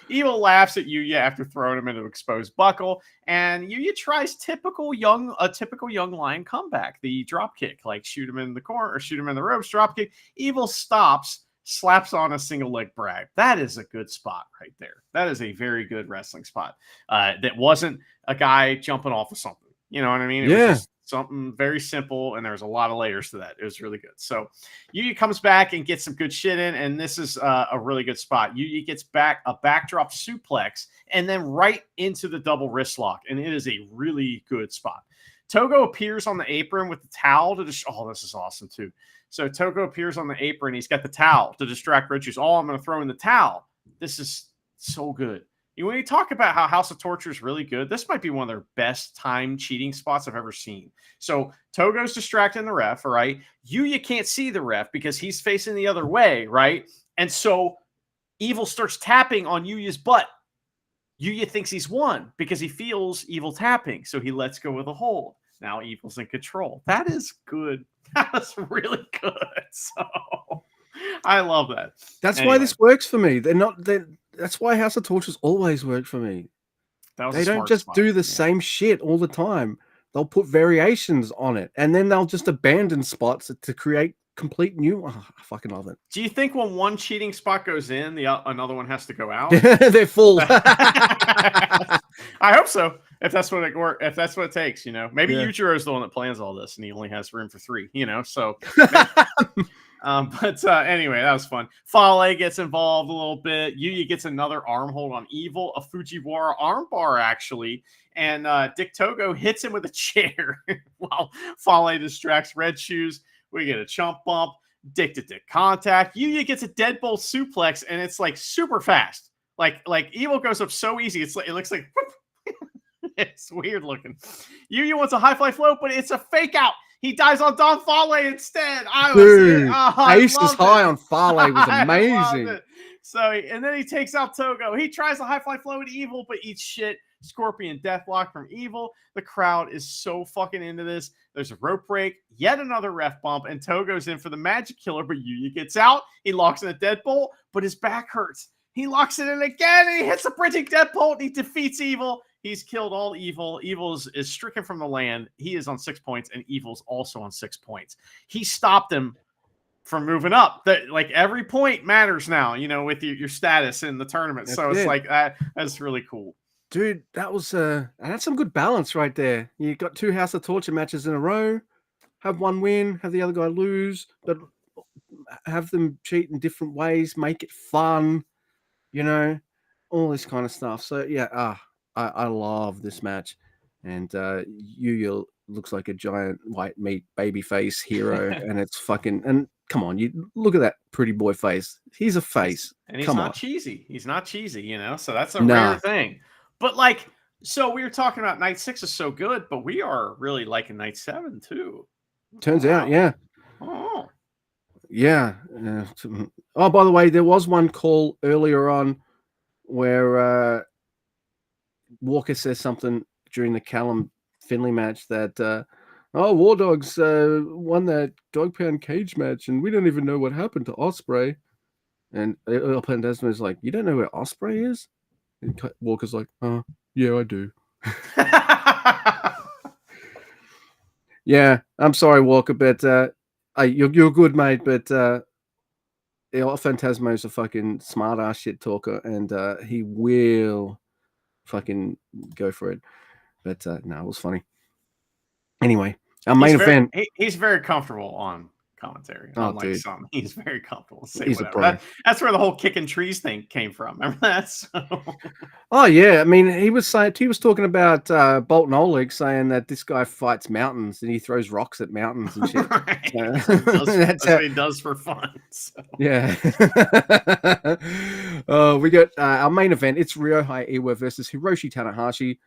Evil laughs at Yuya after throwing him into exposed buckle, and Yuya tries a typical young lion comeback, the drop kick, like shoot him in the corner or shoot him in the ropes, drop kick. Evil stops, slaps on a single leg brag. That is a good spot right there. That is a very good wrestling spot. That wasn't a guy jumping off of something. You know what I mean? It was just something very simple, and there's a lot of layers to that. It was really good. So Yuya comes back and gets some good shit in, and this is a really good spot. Yuya gets back a backdrop suplex and then right into the double wrist lock, and it is a really good spot. Togo appears on the apron with the towel to this is awesome too. So Togo appears on the apron. He's got the towel to distract Red Shoes. I'm going to throw in the towel. This is so good. When you talk about how House of Torture is really good, this might be one of their best time cheating spots I've ever seen. So Togo's distracting the ref, all right? Yuya can't see the ref because he's facing the other way, right? And so Evil starts tapping on Yuya's butt. Yuya thinks he's won because he feels Evil tapping, so he lets go of the hold. Now Evil's in control. That is good. That's really good. So I love that.
That's why this works for me. That's why House of Tortures always work for me. They don't just do the same shit all the time. They'll put variations on it, and then they'll just abandon spots to create complete new. I fucking love it.
Do you think when one cheating spot goes in, another one has to go out?
They're full.
I hope so. If that's what it takes, maybe Yujiro is the one that plans all this, and he only has room for 3. So. Anyway, that was fun. Fale gets involved a little bit. Yuya gets another arm hold on Evil, a Fujiwara armbar actually, and Dick Togo hits him with a chair while Fale distracts Red Shoes. We get a chump bump, dick to dick contact. Yuya gets a deadbolt suplex, and it's like super fast. Like Evil goes up so easy. It looks like it's weird looking. Yuya wants a high fly float, but it's a fake out. He dives on Don Fale instead.
Ace is high on Fale was amazing.
So, and then he takes out Togo. He tries a high fly flow at Evil, but eats shit. Scorpion Deathlock from Evil. The crowd is so fucking into this. There's a rope break, yet another ref bump, and Togo's in for the Magic Killer, but Yuya gets out. He locks in a deadbolt, but his back hurts. He locks it in again, and he hits a bridging deadbolt. He defeats Evil. He's killed all Evil. Evil is stricken from the land. He is on 6 points, and Evil's also on 6 points. He stopped him from moving up. Like every point matters now, with your status in the tournament. It's like that's really cool.
Dude, that's some good balance right there. You got 2 House of Torture matches in a row. Have one win, have the other guy lose, but have them cheat in different ways, make it fun, all this kind of stuff. So yeah, I love this match, and Yuya looks like a giant white meat baby face hero, and it's fucking. And come on, you look at that pretty boy face. He's a face.
And he's
Come
not
on.
cheesy. He's not cheesy, you know. So that's a rare
Nah.
thing. But like, so we were talking about night 6 is so good, but we are really liking night 7 too.
Turns
Oh,
out, yeah.
Oh,
Yeah. Oh, by the way, there was one call earlier on where Walker says something during the Callum Finley match that, War Dogs won that dog pound cage match, and we don't even know what happened to Osprey. And El Fantasma is like, you don't know where Osprey is? And Walker's like, yeah, I do. Yeah, I'm sorry, Walker, but you're good, mate, but El Fantasma is a fucking smart ass shit talker, and he will fucking go for it. But no, it was funny. Anyway, our main event.
He's very comfortable on commentary.
Oh,
Unlike
dude.
some, he's very comfortable. Say
He's
whatever.
a pro.
That's where the whole kicking trees thing came from. Remember that? So...
Oh yeah, I mean, he was talking about Bolton Oleg, saying that this guy fights mountains and he throws rocks at mountains and shit.
Right.
That's
what he does for fun. So.
Yeah. We got our main event. It's Ryohei Iwa versus Hiroshi Tanahashi,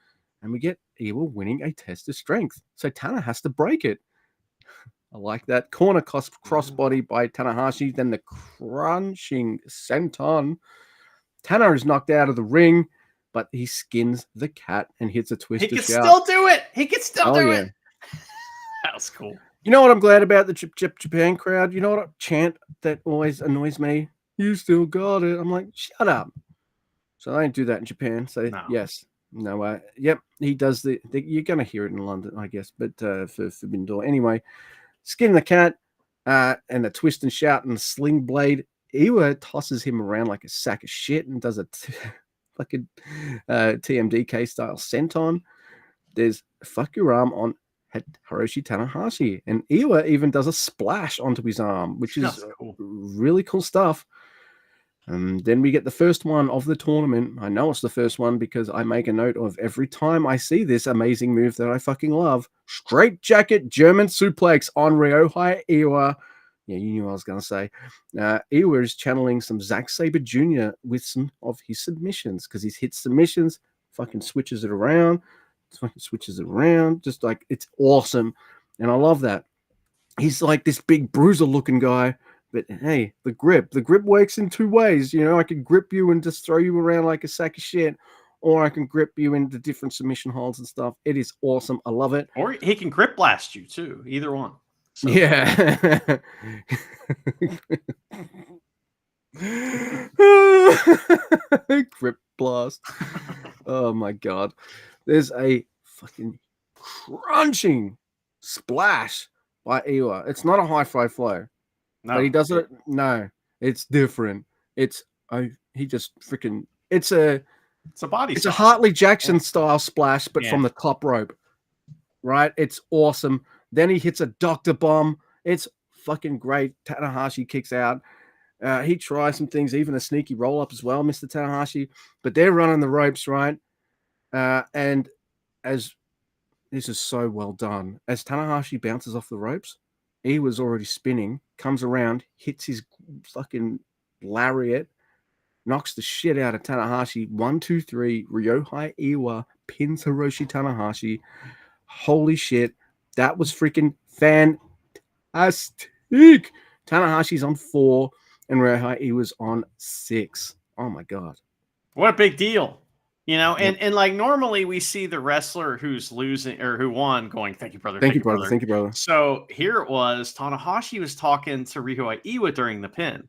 and we get Iwa winning a test of strength. So Tana has to break it. I like that. Corner crossbody by Tanahashi, then the crunching senton. Tana is knocked out of the ring, but he skins the cat and hits a twister shout.
He can still do it. He can still do it. That was cool.
You know what I'm glad about the Japan crowd? You know what chant that always annoys me? You still got it. I'm like, shut up. So I don't do that in Japan. So
no.
Yes. No, yep, he does you're going to hear it in London, I guess, but for Forbidden Door. Anyway, skin the cat and a twist and shout and sling blade. Iwa tosses him around like a sack of shit and does a fucking TMDK style senton. There's fuck your arm on Hiroshi Tanahashi, and Iwa even does a splash onto his arm, which is cool. Really cool stuff. Then we get the first one of the tournament. I know it's the first one because I make a note of every time I see this amazing move that I fucking love. Straight jacket German suplex on Ryohei Iwa. Yeah, you knew what I was going to say. Iwa is channeling some Zack Sabre Jr. with some of his submissions because he's hit submissions, fucking switches it around, just like it's awesome. And I love that. He's like this big bruiser looking guy. But hey, the grip works in two ways. You know, I can grip you and just throw you around like a sack of shit, or I can grip you into different submission holds and stuff. It is awesome. I love it.
Or he can grip blast you too. Either one.
So. Yeah. Grip blast. Oh my God. There's a fucking crunching splash by Iwa. It's not a high fly flow. No, but he does it. No, it's different. He just freaking. It's a
body.
It's a Hartley Jackson style splash, but from the top rope. Right. It's awesome. Then he hits a Dr. Bomb. It's fucking great. Tanahashi kicks out. He tries some things, even a sneaky roll up as well, Mr. Tanahashi. But they're running the ropes, right? And as this is so well done, as Tanahashi bounces off the ropes, he was already spinning, comes around, hits his fucking lariat, knocks the shit out of Tanahashi. 1, 2, 3. Ryohei Iwa pins Hiroshi Tanahashi. Holy shit. That was freaking fantastic. Tanahashi's on 4 and Ryohei Iwa's on 6. Oh my God.
What a big deal. You know, and like normally we see the wrestler who's losing or who won going, thank you, brother.
Thank you, brother. Thank you, brother.
So here it was, Tanahashi was talking to Ryohei Iwa during the pin.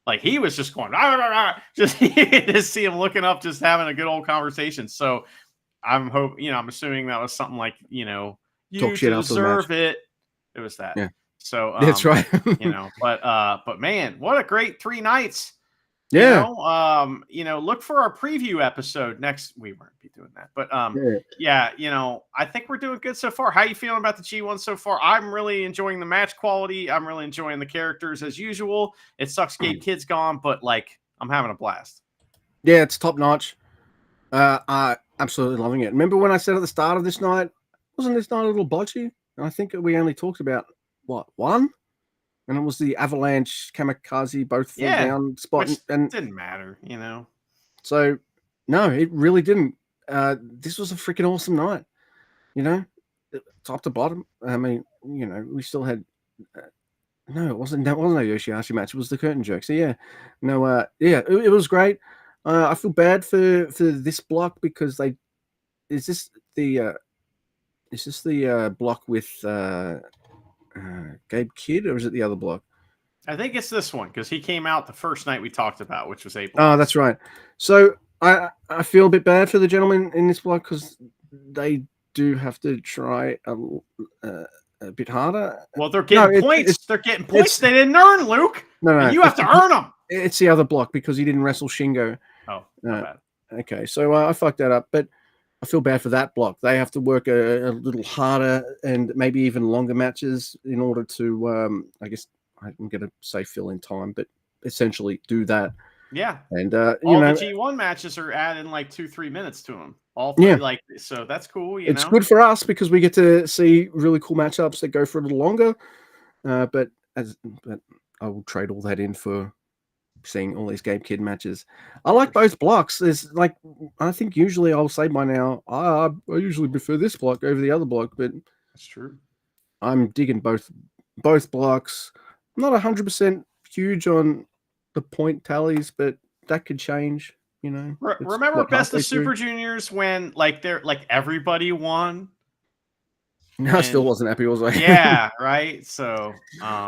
Like he was just going, rah, rah, rah. Just see him looking up, just having a good old conversation. So I'm assuming that was something like, you deserve it. It was that.
Yeah.
So
that's right.
But man, what a great 3 nights.
Yeah.
Look for our preview episode next. We won't be doing that, but I think we're doing good so far. How you feeling about the G1 so far? I'm really enjoying the match quality. I'm really enjoying the characters as usual. It sucks Gabe Kidd's gone, but like I'm having a blast.
Yeah, it's top notch. I absolutely loving it. Remember when I said at the start of this night, wasn't this night a little blotchy? And I think we only talked about what, one, and it was the Avalanche Kamikaze both fall down spot,
which
and
didn't matter, you know.
so no, it really didn't. This was a freaking awesome night, you know, top to bottom. I mean, you know, we still had. No, it wasn't. That wasn't a Yoshihashi match. It was the curtain jerk. So yeah, no, yeah, it was great. I feel bad for this block because they is this the block with Gabe Kidd, or is it the other block?
I think it's this one because he came out the first night we talked about, which was 8
Oh,
blocks.
that's right. So I feel a bit bad for the gentleman in this block because they do have to try a bit harder.
Well, they're getting points. They're getting points they didn't earn, Luke.
No,
and you have to earn them.
It's the other block because he didn't wrestle Shingo.
Oh, bad.
Okay, so I fucked that up, but I feel bad for that block. They have to work a little harder and maybe even longer matches in order to, I guess I'm going to say fill in time, but essentially do that.
Yeah.
And,
all the G1 matches are adding like 2-3 minutes to them. All three, like, so that's cool.
It's good for us because we get to see really cool matchups that go for a little longer. But I will trade all that in for seeing all these Gabe Kidd matches. I like both blocks. There's like, I think usually I'll say by now, I usually prefer this block over the other block, but
that's true.
I'm digging both blocks. I'm not 100% huge on the point tallies, but that could change. You know,
remember Best of Super Juniors when like everybody won?
No, I still wasn't happy, was I?
Yeah, right. So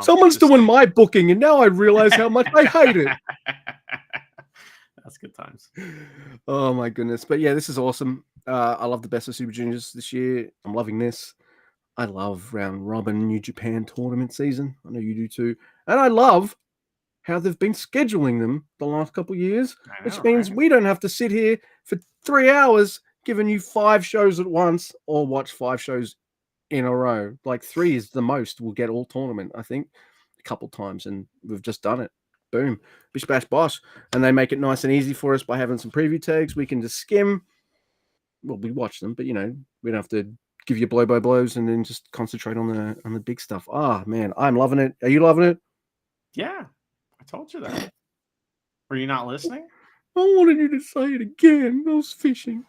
someone's doing my booking, and now I realize how much I hate it.
That's good times.
Oh my goodness! But yeah, this is awesome. I love the Best of Super Juniors this year. I'm loving this. I love round robin New Japan tournament season. I know you do too, and I love how they've been scheduling them the last couple of years, which means we don't have to sit here for 3 hours giving you 5 shows at once or watch 5 shows in a row. Like 3 is the most we'll get all tournament, I think, a couple times, and we've just done it. Boom, bish bash bosh, and they make it nice and easy for us by having some preview tags. We can just skim. Well, we watch them, but you know, we don't have to give you blow by blows and then just concentrate on the big stuff. Ah, man, I'm loving it. Are you loving it?
Yeah, I told you that. Were you not listening?
I wanted you to say it again. I was fishing.